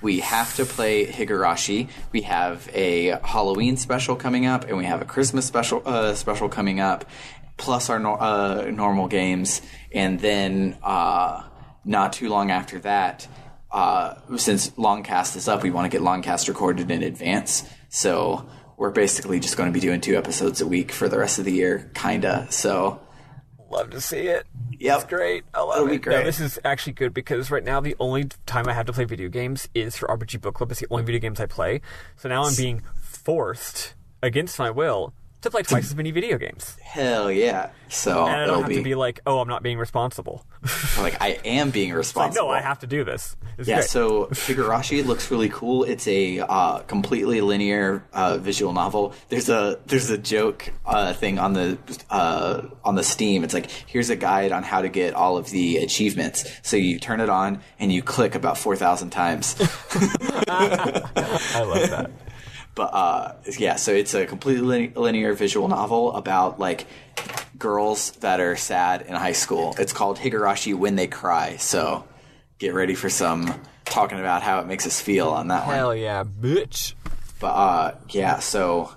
We have to play Higurashi. We have a Halloween special coming up, and we have a Christmas special coming up, plus our normal games. And then not too long after that, since Longcast is up, we want to get Longcast recorded in advance. So we're basically just going to be doing 2 episodes a week for the rest of the year, kinda. So love to see it. Yep. It's great. I love It'll it. be great. No, this is actually good because right now the only time I have to play video games is for RPG Book Club. It's the only video games I play. So now I'm being forced, against my will, to play twice as many video games. Hell yeah. So and I don't have to be like, oh, I'm not being responsible. Like, I am being responsible. No, I have to do this. It's yeah, great. so Higurashi looks really cool. It's a completely linear visual novel. There's a joke thing on the Steam. It's like, here's a guide on how to get all of the achievements. So you turn it on and you click about 4,000 times. I love that. But yeah, so it's a completely linear visual novel about like girls that are sad in high school. It's called Higurashi When They Cry. So get ready for some talking about how it makes us feel on that one. Hell yeah, bitch. But yeah, so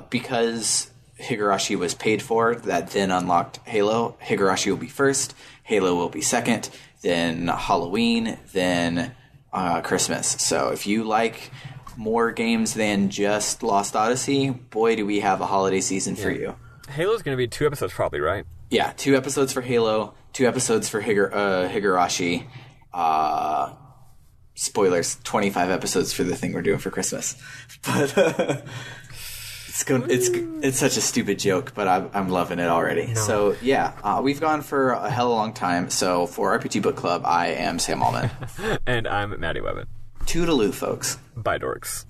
because Higurashi was paid for, that then unlocked Halo. Higurashi will be first, Halo will be second, then Halloween, then Christmas. So if you like more games than just Lost Odyssey, boy, do we have a holiday season for you. Halo's going to be 2 episodes probably, right? Yeah, 2 episodes for Halo, 2 episodes for Higurashi. Spoilers, 25 episodes for the thing we're doing for Christmas. But it's such a stupid joke, but I'm loving it already. No. So yeah, we've gone for a hell of a long time. So for RPG Book Club, I am Sam Allman. And I'm Maddy Webbin. Toodaloo, folks. Bye, dorks.